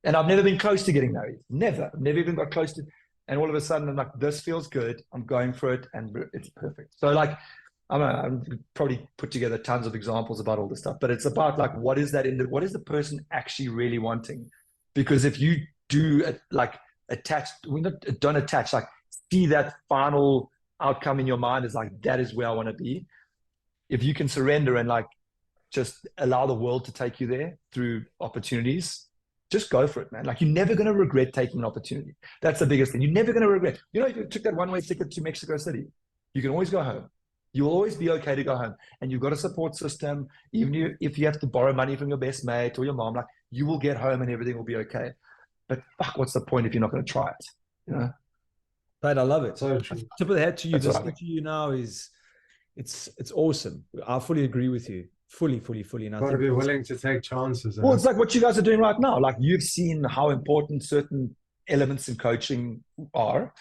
and I've never been close to getting married, never even got close to. And all of a sudden, I'm like, this feels good. I'm going for it, and it's perfect. So like, I'm probably put together tons of examples about all this stuff, but it's about like, what is the person actually really wanting? Because if you do like don't attach, like, see that final outcome in your mind is like, that is where I want to be. If you can surrender and like just allow the world to take you there through opportunities, just go for it, man. Like, you're never going to regret taking an opportunity. That's the biggest thing. You're never going to regret. You know, if you took that one-way ticket to Mexico City, you can always go home. You will always be okay to go home. And you've got a support system. Even if you have to borrow money from your best mate or your mom, like, you will get home and everything will be okay. But fuck, what's the point if you're not going to try it? You know? Right, I love it. So true. Tip of the hat to you. That's Listening to you now is, it's awesome. I fully agree with you. Fully. And I Got to think be willing to take chances. Well, it's like what you guys are doing right now. Like, you've seen how important certain elements in coaching are,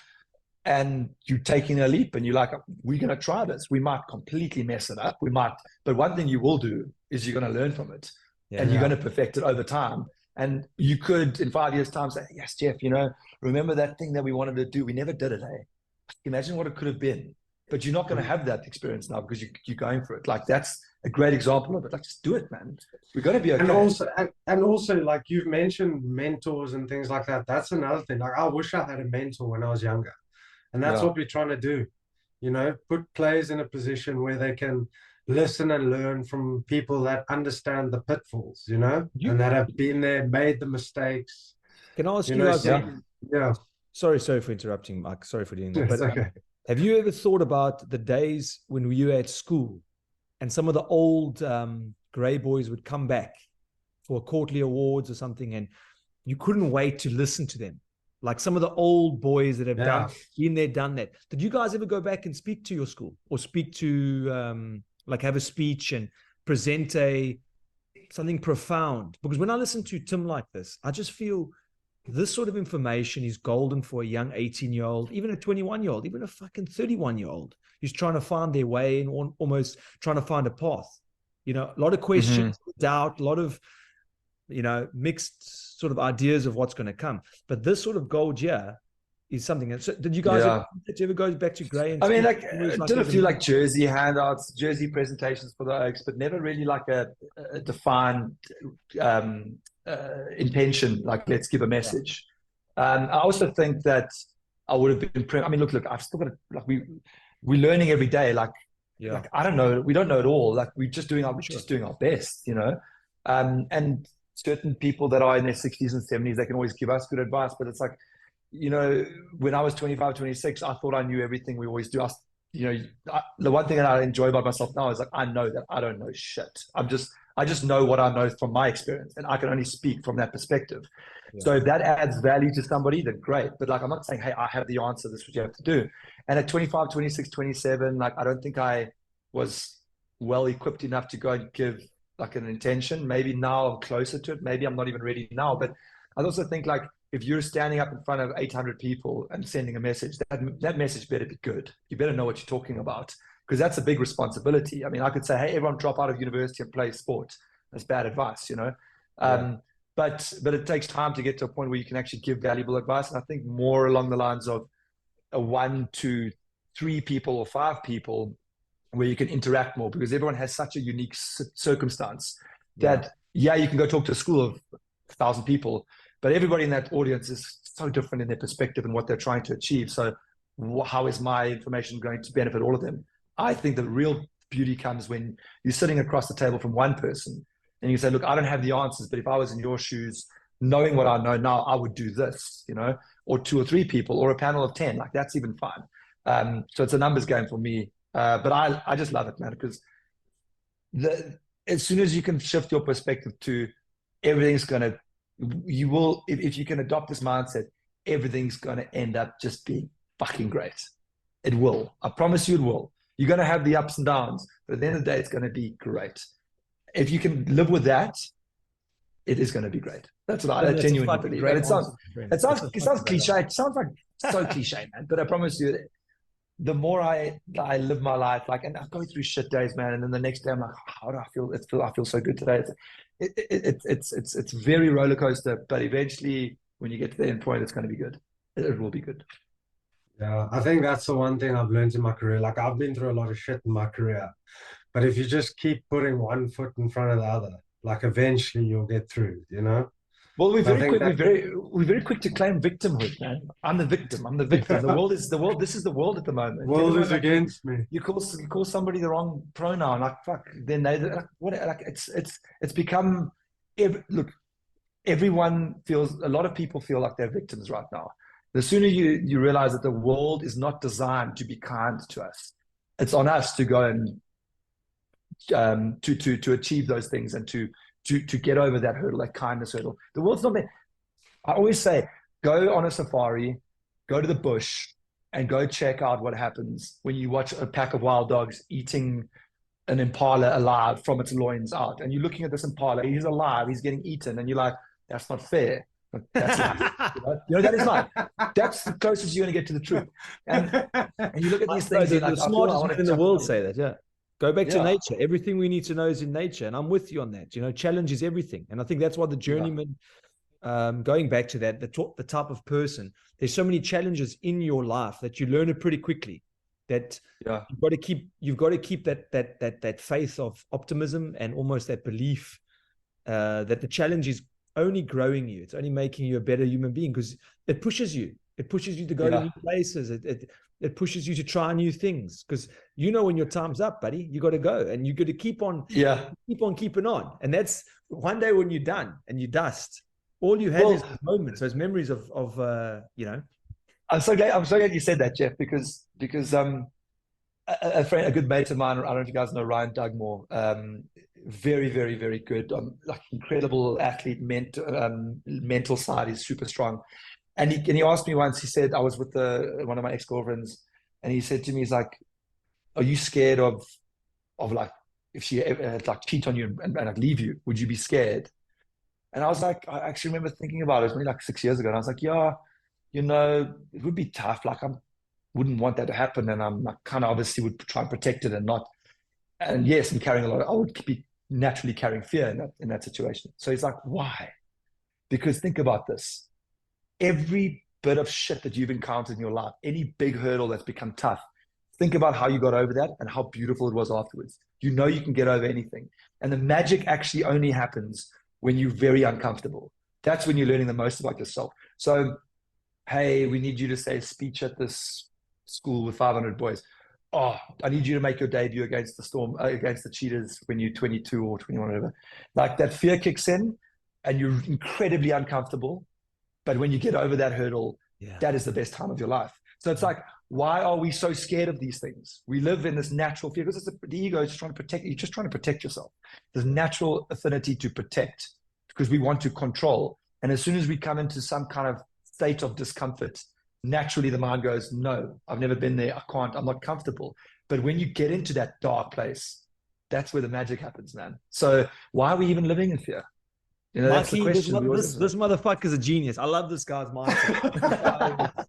and you're taking a leap, and you're like, we're going to try this. We might completely mess it up. But one thing you will do is you're going to learn from it, and you're going to perfect it over time. And you could, in 5 years' time, say, yes, Jeff, you know, remember that thing that we wanted to do? We never did it, eh? Imagine what it could have been. But you're not going to have that experience now because you're going for it. Like, that's a great example of it. Like, just do it, man. We're going to be okay. And also, like, you've mentioned mentors and things like that. That's another thing. Like, I wish I had a mentor when I was younger. And that's what we're trying to do. You know, put players in a position where they can listen and learn from people that understand the pitfalls, you know, and that have been there, made the mistakes. Can I ask you guys? Yeah. Sorry for interrupting, Mike. Sorry for doing that. It's But okay. have you ever thought about the days when you were at school and some of the old grey boys would come back for quarterly awards or something, and you couldn't wait to listen to them? Like, some of the old boys that have been there, done that. Did you guys ever go back and speak to your school, or speak to, like, have a speech and present something profound? Because when I listen to Tim like this, I just feel this sort of information is golden for a young 18-year-old, even a 21-year-old, even a fucking 31-year-old who's trying to find their way and almost trying to find a path. You know, a lot of questions, doubt, a lot of, you know, mixed sort of ideas of what's going to come. But this sort of gold here is something. So did you guys ever go back to Grey? And I mean, like, did a few like jersey handouts, jersey presentations for the Oaks, but never really like a defined intention, like, let's give a message. I also think that I would have been I mean, look, I've still got to, like, we're learning every day. Like, like, I don't know, we don't know it all. Like, we're just doing our best, you know. And certain people that are in their 60s and 70s, they can always give us good advice. But it's like, you know, when I was 25, 26, I thought I knew everything. We always do. The one thing that I enjoy about myself now is, like, I know that I don't know shit. I just know what I know from my experience, and I can only speak from that perspective. So if that adds value to somebody, then great. But like, I'm not saying, hey, I have the answer, this is what you have to do. And at 25, 26, 27, like, I don't think I was well equipped enough to go and give like an intention. Maybe now I'm closer to it. Maybe I'm not even ready now. But I also think like if you're standing up in front of 800 people and sending a message, that message better be good. You better know what you're talking about, because that's a big responsibility. I mean, I could say, hey, everyone drop out of university and play sport. That's bad advice, you know. But it takes time to get to a point where you can actually give valuable advice. And I think more along the lines of a 1 to 3 people or 5 people where you can interact more, because everyone has such a unique circumstance that, you can go talk to a school of 1,000 people, but everybody in that audience is so different in their perspective and what they're trying to achieve. So how is my information going to benefit all of them? I think the real beauty comes when you're sitting across the table from one person and you say, look, I don't have the answers, but if I was in your shoes, knowing what I know now, I would do this, you know, or 2 or 3 people, or a panel of 10, like that's even fine. So it's a numbers game for me. But I just love it, man, because as soon as you can shift your perspective to everything's going to, you will, if you can adopt this mindset, everything's going to end up just being fucking great. It will. I promise you it will. You're going to have the ups and downs, but at the end of the day, it's going to be great. If you can live with that, it is going to be great. That's what I genuinely believe. And it sounds cliche. It sounds like so cliche, man. But I promise you, the more I live my life, and I go through shit days, man, and then the next day I'm like, how do I feel? I feel so good today. It's very roller coaster, but eventually, when you get to the end point, it's going to be good. It will be good. Yeah, I think that's the one thing I've learned in my career. Like, I've been through a lot of shit in my career, but if you just keep putting one foot in front of the other, like eventually you'll get through, you know? Well, we're very quick to claim victimhood, man. I'm the victim. The world. This is the world at the moment. World is against me. You call somebody the wrong pronoun, like fuck. Then they like, what? Like it's become. Everyone feels. A lot of people feel like they're victims right now. The sooner you realize that the world is not designed to be kind to us, it's on us to go and to achieve those things and to get over that hurdle, that kindness hurdle. The world's not meant. I always say, go on a safari, go to the bush, and go check out what happens when you watch a pack of wild dogs eating an impala alive from its loins out. And you're looking at this impala, he's alive, he's getting eaten, and you're like, that's not fair. But that's life. You know, that is life. That's the closest you're going to get to the truth. And you look at these things. The smartest men in the world say that, yeah. Go back to nature. Everything we need to know is in nature. And I'm with you on that. You know, challenge is everything. And I think that's why the Journeymen, going back to that, the type of person, there's so many challenges in your life that you learn it pretty quickly. That you've got to keep that faith of optimism and almost that belief that the challenge is only growing you. It's only making you a better human being, because it pushes you. It pushes you to go to new places. It pushes you to try new things, because you know when your time's up, buddy, you got to go, and you got to keep on keeping on. And that's one day when you're done and you dust, all you have is moments, those memories of you know. I'm so glad you said that, Jeff, because a good mate of mine, I don't know if you guys know Ryan Dugmore, very, very, very good, like incredible athlete, mental side is super strong. And he asked me once, he said, I was with one of my ex-girlfriends, and he said to me, he's like, are you scared of like, if she like cheat on you and like leave you, would you be scared? And I was like, I actually remember thinking about it. It was only like 6 years ago. And I was like, yeah, you know, it would be tough. Like, I wouldn't want that to happen. And I'm like, kind of obviously would try and protect it and not. And yes, I'm carrying a lot. I would be naturally carrying fear in that situation. So he's like, why? Because think about this. Every bit of shit that you've encountered in your life, any big hurdle that's become tough, think about how you got over that and how beautiful it was afterwards. You know you can get over anything. And the magic actually only happens when you're very uncomfortable. That's when you're learning the most about yourself. So, hey, we need you to say a speech at this school with 500 boys. Oh, I need you to make your debut against the Cheetahs when you're 22 or 21, whatever. Like, that fear kicks in and you're incredibly uncomfortable. But when you get over that hurdle, that is the best time of your life. So it's like, why are we so scared of these things? We live in this natural fear, because the ego is just trying to protect. You're just trying to protect yourself. There's natural affinity to protect because we want to control. And as soon as we come into some kind of state of discomfort, naturally the mind goes, no, I've never been there. I can't, I'm not comfortable. But when you get into that dark place, that's where the magic happens, man. So why are we even living in fear? You know, that's the Mikey, question. this motherfucker's a genius. I love this guy's mindset.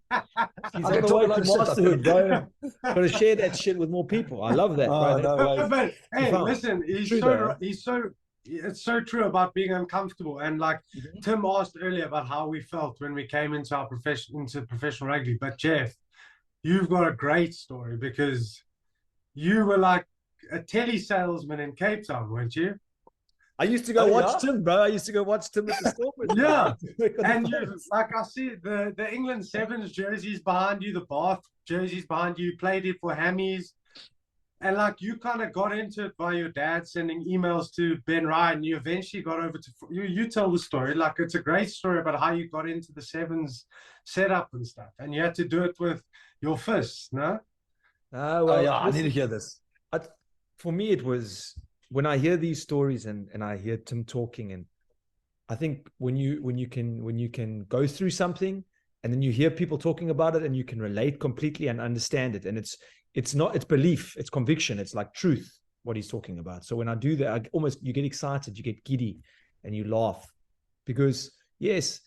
He's I on can the talk way a lot to of shit, I masterhood, bro. Got to share that shit with more people. I love that, bro. Oh, no way. But hey, profound. listen, it's so true about being uncomfortable. And like Tim asked earlier about how we felt when we came into our professional rugby. But Jeff, you've got a great story because you were like a telly salesman in Cape Town, weren't you? I used to go watch Tim, bro. I used to go watch Tim at the store. Yeah. And you, like I see the England Sevens jerseys behind you, the Bath jerseys behind you, played it for Hammies. And like you kind of got into it by your dad sending emails to Ben Ryan. You eventually got over to you tell the story. Like it's a great story about how you got into the Sevens setup and stuff. And you had to do it with your fists, no? Well, I need to hear this. For me, it was when I hear these stories and I hear Tim talking, and I think when you can go through something and then you hear people talking about it and you can relate completely and understand it, and it's belief, it's conviction, it's like truth what he's talking about. So when I do that, you get excited, you get giddy, and you laugh because yes,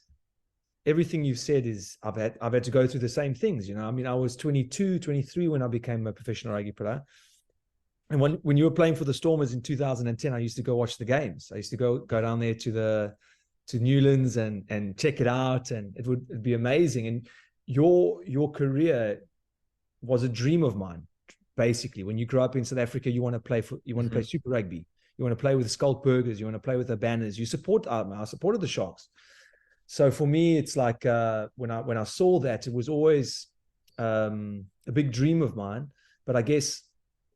everything you've said is I've had to go through the same things. You know, I mean, I was 22, 23 when I became a professional rugby player. And when you were playing for the Stormers in 2010, I used to go watch the games. I used to go down there to Newlands and check it out, and it'd be amazing. And your career was a dream of mine. Basically, when you grow up in South Africa, you want to play Super Rugby. You want to play with the Skulkburgers. You want to play with the Banners. You support. I supported the Sharks. So for me, it's like when I saw that, it was always a big dream of mine. But I guess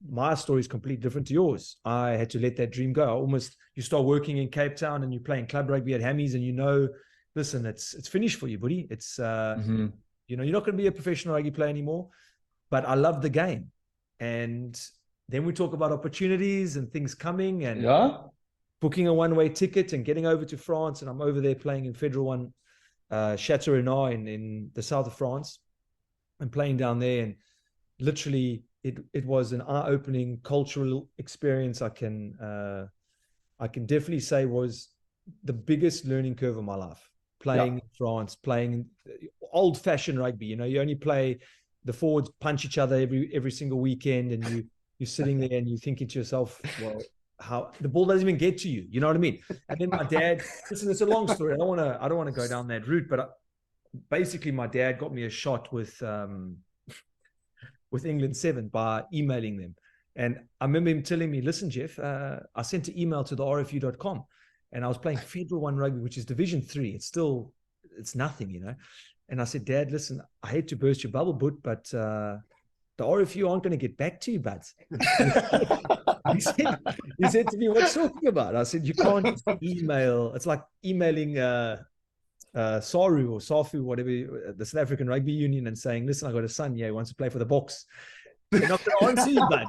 my story is completely different to yours. I had to let that dream go. You start working in Cape Town and you're playing club rugby at Hammies, and listen, it's finished for you, buddy. It's you're not going to be a professional rugby player anymore. But I love the game. And then we talk about opportunities and things coming and booking a one-way ticket and getting over to France. And I'm over there playing in Federal One, Château in the south of France, and playing down there. And literally, it was an eye-opening cultural experience. I can definitely say was the biggest learning curve of my life. Playing in France, playing old-fashioned rugby. You only play. The forwards punch each other every single weekend, and you're sitting there and you're thinking to yourself, well, how the ball doesn't even get to you. You know what I mean? And then my dad, listen, it's a long story. I don't want to go down that route, but basically my dad got me a shot with England 7 by emailing them. And I remember him telling me, listen, Jeff, I sent an email to the rfu.com and I was playing Federal One Rugby, which is Division 3. It's nothing, And I said, Dad, listen, I hate to burst your bubble, but the RFU aren't going to get back to you, buds. he said to me, what's talking about? I said, you can't just email. It's like emailing SARU or SAFU, whatever, the South African Rugby Union, and saying, listen, I got a son, he wants to play for the Boks. They're not going to answer you, bud.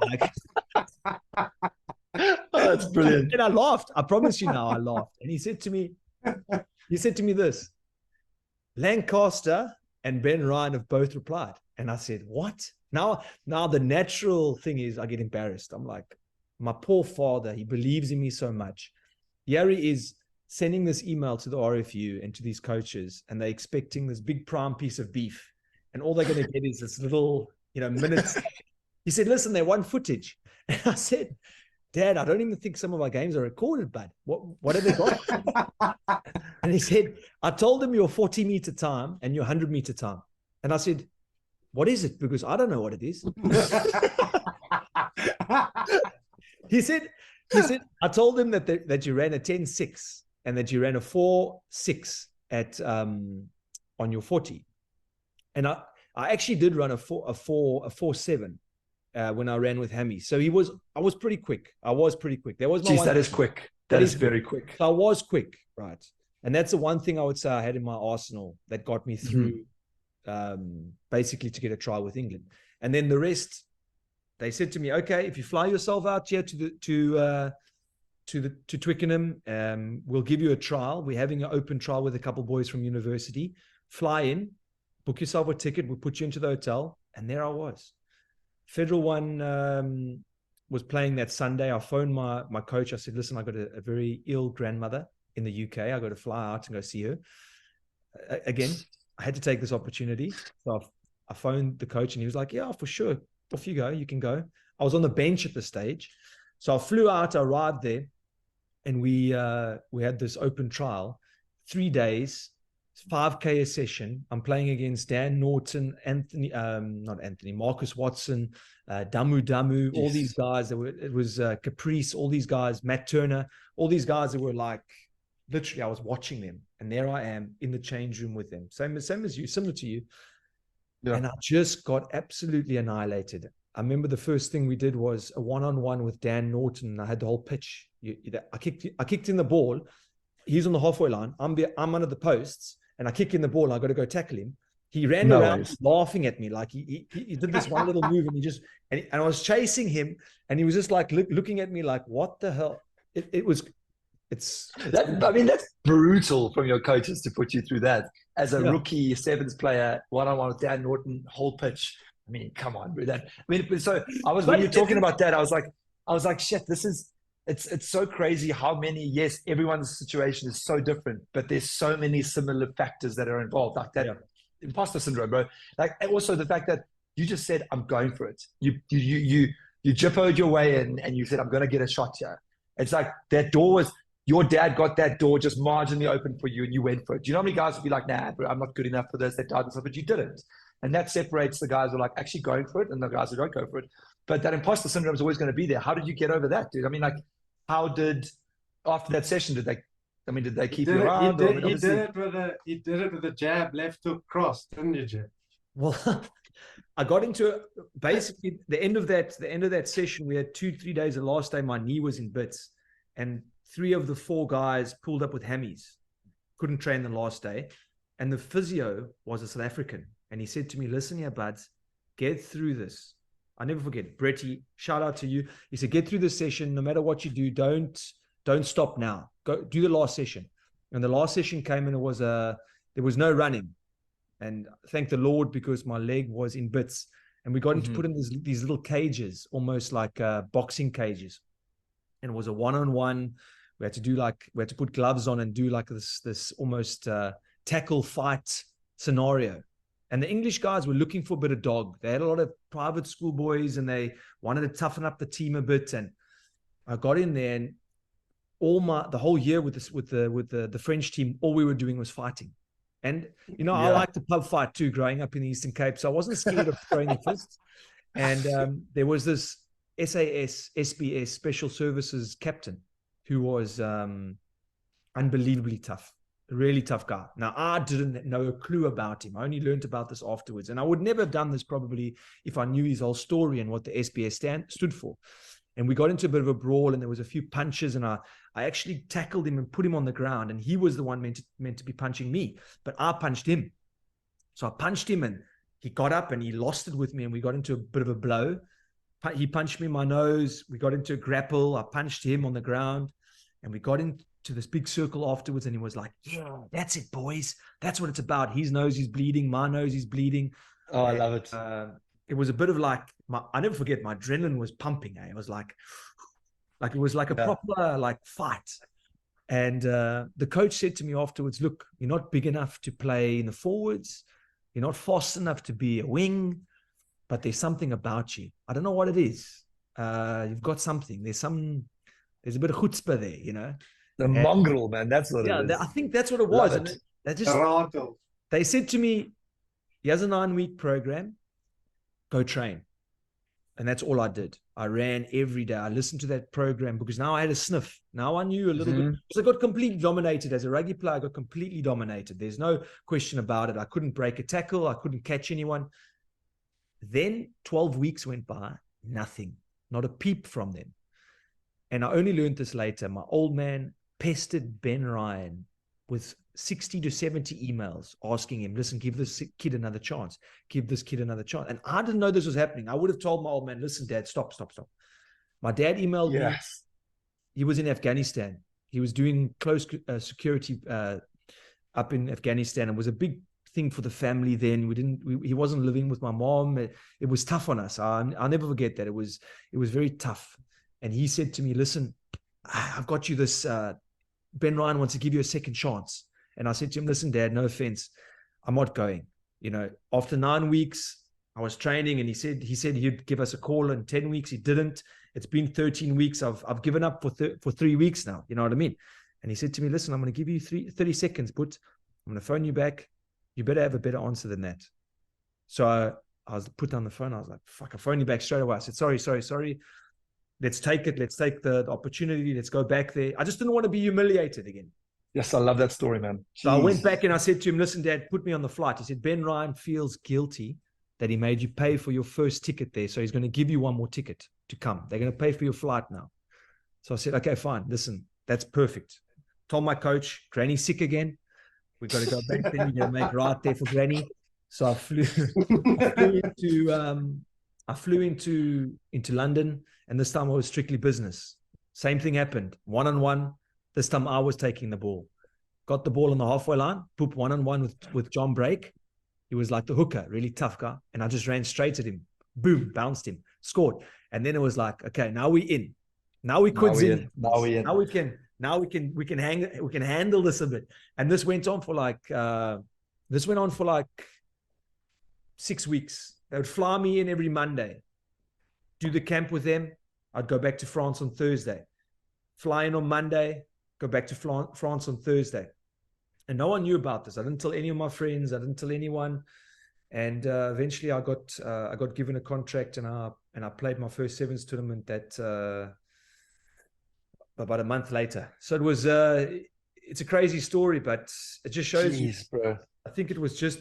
Oh, that's brilliant. And I laughed. I promise you now, I laughed. And he said to me this, Lancaster and Ben Ryan have both replied. And I said, what? Now the natural thing is I get embarrassed. I'm like, my poor father, he believes in me so much. Yari is sending this email to the RFU and to these coaches, and they're expecting this big prime piece of beef. And all they're going to get is this little, minutes. He said, listen, they want footage. And I said, Dad, I don't even think some of our games are recorded, bud. What have they got? And he said, I told them your 40-meter time and your 100-meter time. And I said, what is it? Because I don't know what it is. He said, I told them that you ran a 10.6 and that you ran a 4.6 at on your 40. And I actually did run a 4.7 when I ran with Hammy. So I was pretty quick. That was that is quick. That is very quick. So I was quick, right? And that's the one thing I would say I had in my arsenal that got me through, basically to get a try with England. And then the rest, they said to me, okay, if you fly yourself out here to Twickenham, we'll give you a trial. We're having an open trial with a couple of boys from university. Fly in, book yourself a ticket. We'll put you into the hotel. And there I was. Federal One was playing that Sunday, I phoned my coach. I said, listen, I got a very ill grandmother in the UK. I got to fly out and go see her. Again, I had to take this opportunity. So I phoned the coach and he was like, yeah, for sure. Off you go. You can go. I was on the bench at the stage. So I flew out, I arrived there, and we had this open trial, 3 days, 5K a session. I'm playing against Dan Norton, Marcus Watson, Damu, all these guys. It was Caprice, all these guys, Matt Turner, all these guys that were like, literally, I was watching them, and there I am in the change room with them. Same as you, similar to you. Yeah. And I just got absolutely annihilated. I remember the first thing we did was a one-on-one with Dan Norton. I had the whole pitch. I kicked in the ball. He's on the halfway line. I'm under the posts, and I kick in the ball. I got to go tackle him. He ran around laughing at me, like he did this one little move, and I was chasing him, and he was just like looking at me like, what the hell? That's brutal from your coaches to put you through that as a rookie sevens player, one-on-one with Dan Norton, whole pitch. I mean, come on, bro. So when you were talking about that, I was like, shit, it's so crazy how many, yes, everyone's situation is so different, but there's so many similar factors that are involved, like that imposter syndrome, bro. Like, and also the fact that you just said, I'm going for it. You jippoed your way in and you said, I'm going to get a shot here. It's like that door was, your dad got that door just marginally open for you and you went for it. Do you know how many guys would be like, nah, bro, I'm not good enough for this, that type of stuff, but you didn't. And that separates the guys who are like actually going for it and the guys who don't go for it. But that imposter syndrome is always going to be there. How did you get over that, dude? I mean, like, after that session, did they keep you around? He did it with a jab, left hook, cross, didn't you, Jim? Well, I got into basically the end of that session. We had 2-3 days. The last day, my knee was in bits, and 3 of the 4 guys pulled up with hammies. Couldn't train the last day, and the physio was a South African, and he said to me, "Listen here, buds, get through this." I never forget, Bretty, shout out to you. He said, get through this session. No matter what you do, don't stop now. Go do the last session. And the last session came and there was no running. And thank the Lord, because my leg was in bits. And we got into put in these little cages, almost like boxing cages. And it was a one-on-one. We had to put gloves on and do like this almost tackle fight scenario. And the English guys were looking for a bit of dog. They had a lot of private school boys and they wanted to toughen up the team a bit. And I got in there, and the whole year with the French team, all we were doing was fighting. And, I like to pub fight too, growing up in the Eastern Cape. So I wasn't scared of throwing the fists. And there was this SBS Special Services captain who was unbelievably tough. Really tough guy. Now, I didn't know a clue about him. I only learned about this afterwards. And I would never have done this probably if I knew his whole story and what the SBS stood for. And we got into a bit of a brawl, and there was a few punches, and I actually tackled him and put him on the ground. And he was the one meant to be punching me, but I punched him. So I punched him, and he got up and he lost it with me, and we got into a bit of a blow. He punched me in my nose. We got into a grapple. I punched him on the ground, and we got into this big circle afterwards, and he was like, yeah, that's it, boys. That's what it's about. His nose is bleeding. My nose is bleeding. Oh, I love it. It was a bit of like, I never forget, my adrenaline was pumping. It was like it was like a proper like fight. And the coach said to me afterwards, look, you're not big enough to play in the forwards. You're not fast enough to be a wing, but there's something about you. I don't know what it is. You've got something. There's a bit of chutzpah there, The mongrel, man. That's what it is. I think that's what it was. And they said to me, here's a 9-week program, go train. And that's all I did. I ran every day. I listened to that program because now I had a sniff. Now I knew a little bit. Because I got completely dominated. As a rugby player, I got completely dominated. There's no question about it. I couldn't break a tackle. I couldn't catch anyone. Then 12 weeks went by, nothing. Not a peep from them. And I only learned this later. My old man pestered Ben Ryan with 60 to 70 emails asking him, listen, give this kid another chance. Give this kid another chance. And I didn't know this was happening. I would have told my old man, listen, Dad, stop. My dad emailed me. He was in Afghanistan. He was doing close security up in Afghanistan. It was a big thing for the family then. He wasn't living with my mom. It was tough on us. I'll never forget that. It was very tough. And he said to me, listen, I've got you this, Ben Ryan wants to give you a second chance. And I said to him, listen, Dad, no offense, I'm not going. After 9 weeks, I was training, and he said he'd give us a call in 10 weeks. He didn't. It's been 13 weeks. I've given up for 3 weeks now. You know what I mean? And he said to me, listen, I'm going to give you 30 seconds, but I'm going to phone you back. You better have a better answer than that. So I was put down the phone. I was like, fuck, I phoned you back straight away. I said, sorry. Let's take it. Let's take the opportunity. Let's go back there. I just didn't want to be humiliated again. Yes, I love that story, man. Jeez. So I went back and I said to him, listen, Dad, put me on the flight. He said, Ben Ryan feels guilty that he made you pay for your first ticket there. So he's going to give you one more ticket to come. They're going to pay for your flight now. So I said, okay, fine. Listen, that's perfect. Told my coach, Granny's sick again. We've got to go back there. We're going to make right there for Granny. So I flew into London, and this time I was strictly business. Same thing happened. 1-on-1. This time I was taking the ball. Got the ball on the halfway line, poop 1-on-1 with John Brake. He was like the hooker, really tough guy. And I just ran straight at him. Boom, bounced him, scored. And then it was like, okay, now we in. Now we quit in. Now we can handle this a bit. And this went on for like 6 weeks. They would fly me in every Monday, do the camp with them. I'd go back to France on Thursday, fly in on Monday, go back to France on Thursday. And no one knew about this. I didn't tell any of my friends. I didn't tell anyone. And eventually I got given a contract, and I played my first sevens tournament about a month later. So it was it's a crazy story, but it just shows you, bro. I think it was just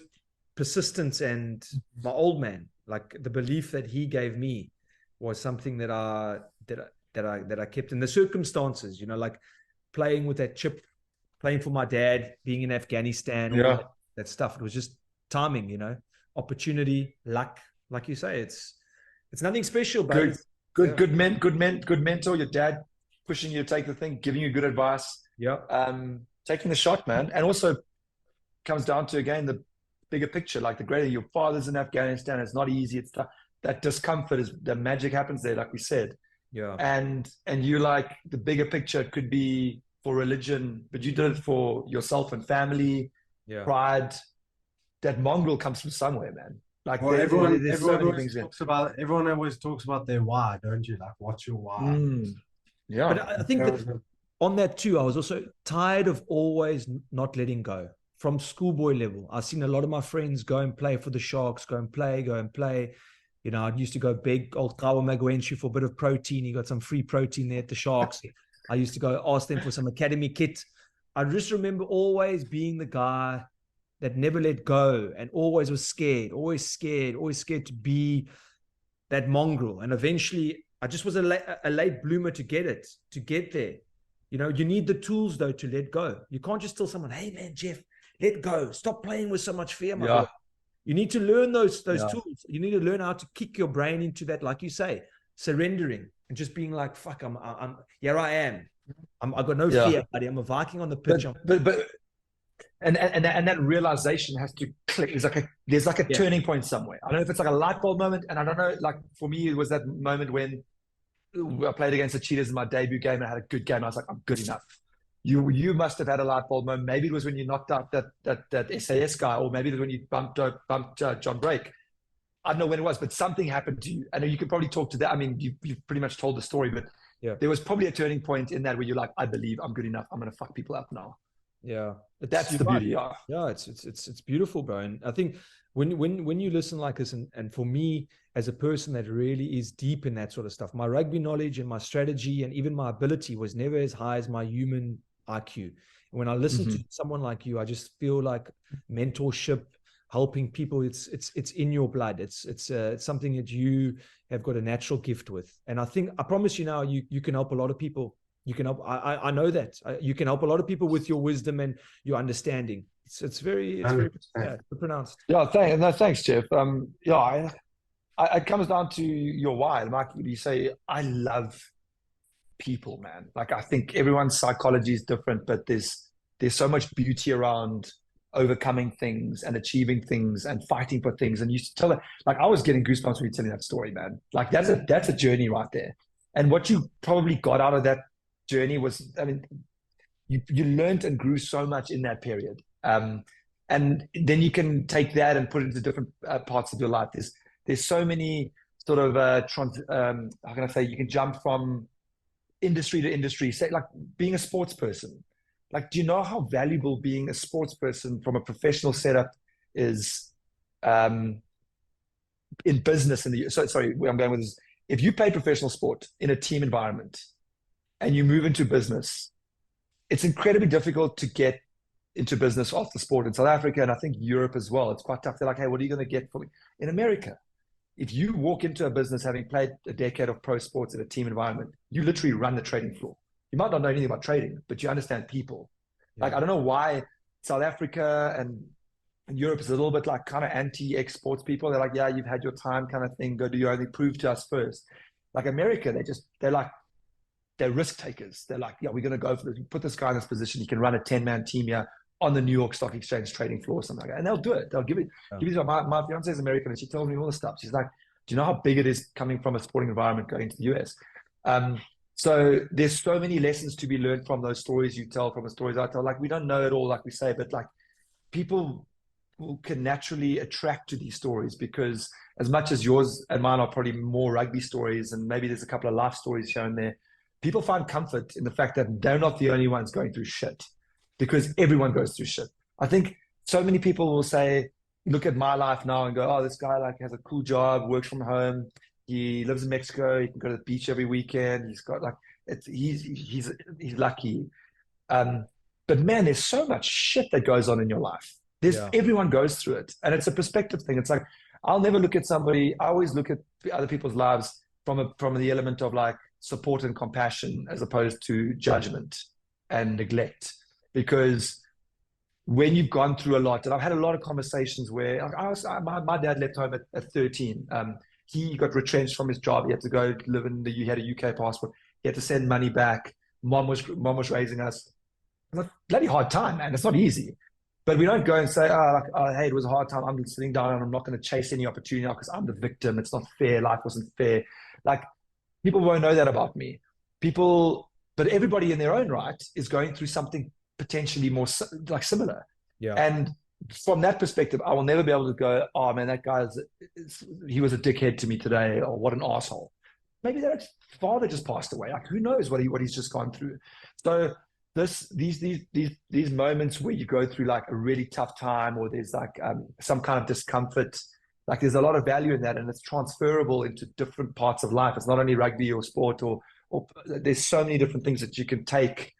persistence, and my old man, like the belief that he gave me was something that I kept in the circumstances, like playing with that chip, playing for my dad, being in Afghanistan, all that stuff. It was just timing, opportunity, luck. Like you say, it's nothing special, but good mentor, your dad pushing you to take the thing, giving you good advice. Yeah. Taking the shot, man. And also comes down to, again, the bigger picture, like the greater your father's in Afghanistan, it's not easy. It's tough. That discomfort is the magic happens there, like we said. Yeah. And you like the bigger picture could be for religion, but you did it for yourself and family, pride. That mongrel comes from somewhere, man. Like everyone always talks about their why, don't you? Like, what's your why? Yeah. But I think that on that too, I was also tired of always not letting go. From schoolboy level, I've seen a lot of my friends go and play for the Sharks, go and play. I used to go beg old Kawa Magwenshu for a bit of protein. He got some free protein there at the Sharks. I used to go ask them for some academy kit. I just remember always being the guy that never let go and always was scared, always scared to be that mongrel. And eventually I just was a late bloomer to get there. You need the tools though to let go. You can't just tell someone, hey man, Jeff, let go. Stop playing with so much fear, my boy. You need to learn those tools. You need to learn how to kick your brain into that, like you say, surrendering and just being like, fuck, I'm here I am. I've got no fear, buddy. I'm a Viking on the pitch. And that realization has to click. There's like a turning point somewhere. I don't know if it's like a light bulb moment. And I don't know, like for me, it was that moment when I played against the Cheetahs in my debut game and I had a good game. I was like, I'm good enough. You must have had a light bulb moment. Maybe it was when you knocked out that SAS guy, or maybe it was when you bumped John Brake. I don't know when it was, but something happened to you. I know you could probably talk to that. I mean, you've pretty much told the story, but there was probably a turning point in that where you're like, I believe I'm good enough. I'm going to fuck people up now. Yeah, that's the beauty. Yeah, it's beautiful, bro. And I think when you listen like this, and for me as a person that really is deep in that sort of stuff, my rugby knowledge and my strategy and even my ability was never as high as my human IQ. And when I listen to someone like you, I just feel like mentorship, helping people, it's in your blood. It's something that you have got a natural gift with. And I promise you now, you can help a lot of people. You can help. I know that you can help a lot of people with your wisdom and your understanding. It's very pronounced. Yeah, thanks, Jeff. It comes down to your why. Like you say, I love people, man. Like I think everyone's psychology is different, but there's so much beauty around overcoming things and achieving things and fighting for things. And you tell it, like, I was getting goosebumps when you're telling that story, man. Like, that's a journey right there. And what you probably got out of that journey was, I mean, you learned and grew so much in that period. And then you can take that and put it into different parts of your life. There's so many sort of how can I say, you can jump from industry to industry. Say, like, being a sports person. Like, do you know how valuable being a sports person from a professional setup is in business? Sorry, where I'm going with this. If you play professional sport in a team environment and you move into business, it's incredibly difficult to get into business off the sport in South Africa, and I think Europe as well. It's quite tough. They're like, hey, what are you going to get from me? In America, if you walk into a business having played a decade of pro sports in a team environment, you literally run the trading floor. You might not know anything about trading, but you understand people. Yeah. Like, I don't know why South Africa and Europe is a little bit like kind of anti-exports people. They're like, yeah, you've had your time kind of thing. Go do your own thing. Prove to us first. Like America, they're risk takers. They're like, yeah, we're going to go for this. Put this guy in this position. He can run a 10-man team here on the New York Stock Exchange trading floor or something like that. And they'll do it. They'll give it. My fiance is American, and she tells me all the stuff. She's like, do you know how big it is coming from a sporting environment going to the US? So there's so many lessons to be learned from those stories you tell, from the stories I tell. Like, we don't know it all, like we say, but like, people can naturally attract to these stories, because as much as yours and mine are probably more rugby stories, and maybe there's a couple of life stories shown there, people find comfort in the fact that they're not the only ones going through shit, because everyone goes through shit. I think so many people will say, look at my life now and go, oh, this guy like has a cool job, works from home. He lives in Mexico. He can go to the beach every weekend. He's got like, he's lucky. But man, there's so much shit that goes on in your life. Everyone goes through it. And it's a perspective thing. It's like, I'll never look at somebody. I always look at other people's lives from the element of like support and compassion, as opposed to judgment and neglect. Because when you've gone through a lot, and I've had a lot of conversations where my dad left home at 13. He got retrenched from his job. He had to go live he had a UK passport. He had to send money back. Mom was raising us. It was a bloody hard time, man. It's not easy. But we don't go and say, hey, it was a hard time. I'm sitting down and I'm not going to chase any opportunity because I'm the victim. It's not fair. Life wasn't fair. Like, people won't know that about me. But everybody in their own right is going through something potentially more like similar. Yeah. And from that perspective, I will never be able to go, oh man, that guy he was a dickhead to me today, or what an asshole. Maybe that father just passed away. Like, who knows what he's just gone through. So these moments where you go through like a really tough time, or there's like some kind of discomfort, like there's a lot of value in that, and it's transferable into different parts of life. It's not only rugby or sport, or there's so many different things that you can take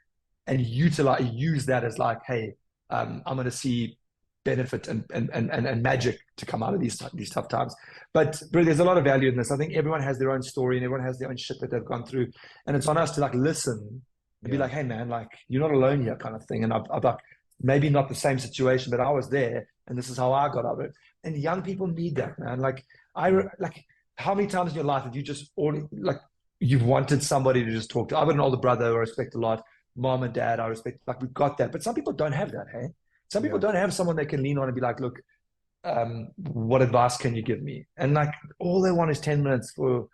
and use that as like, hey, I'm going to see benefit and magic to come out of these tough times. But there's a lot of value in this. I think everyone has their own story, and everyone has their own shit that they've gone through, and it's on us to like listen and be like, hey man, like, you're not alone here, kind of thing. And I've like, maybe not the same situation, but I was there, and this is how I got out of it. And young people need that, man. Like, how many times in your life have you just you've wanted somebody to just talk to? I've got an older brother who I respect a lot. Mom and dad, I respect. Like, we've got that, but some people don't have that. Hey, some people don't have someone they can lean on and be like, look, what advice can you give me? And like, all they want is 10 minutes for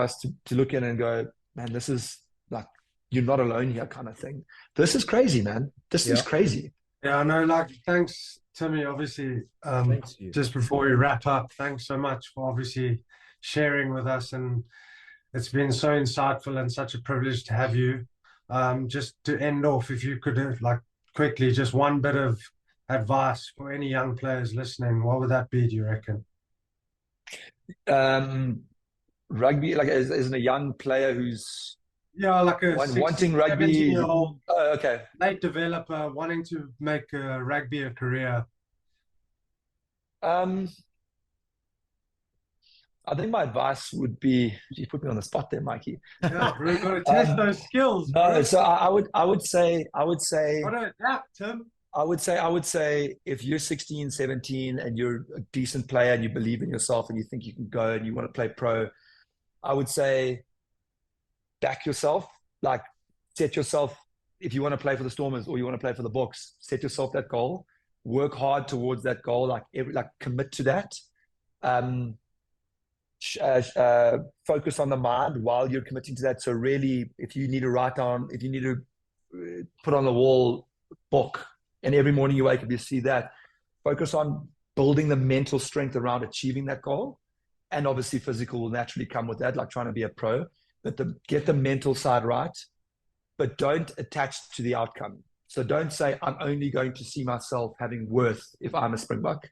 us to look in and go, man, this is like, you're not alone here, kind of thing. This is crazy, man. This is crazy. Yeah, I know. Like, thanks, Timmy. Obviously, just before we wrap up, thanks so much for obviously sharing with us, and it's been so insightful and such a privilege to have you. Just to end off, if you could like quickly, just one bit of advice for any young players listening, what would that be, do you reckon? Rugby, like, isn't a young player who's like a wanting rugby, 17-year-old okay, late developer wanting to make rugby a career. I think my advice would be, you put me on the spot there, Mikey. Yeah, we've got to test those skills. No, bro. So I would say, what a adapt, Tim. I would say if you're 16, 17 and you're a decent player and you believe in yourself and you think you can go and you want to play pro, I would say back yourself, like set yourself, if you want to play for the Stormers or you want to play for the Boks, set yourself that goal work hard towards that goal, like commit to that. Focus on the mind while you're committing to that. So really, if you need to write down, if you need to put on the wall book, and every morning you wake up, you see that, focus on building the mental strength around achieving that goal. And obviously physical will naturally come with that, like trying to be a pro, but get the mental side right, but don't attach to the outcome. So don't say, I'm only going to see myself having worth if I'm a Springbok.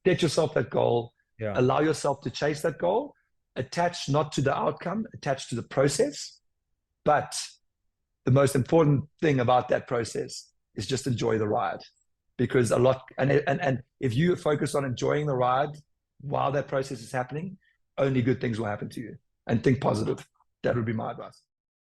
Set yourself that goal, allow yourself to chase that goal, attach not to the outcome, attach to the process. But the most important thing about that process is just enjoy the ride. Because and if you focus on enjoying the ride while that process is happening, only good things will happen to you. And think positive. That would be my advice.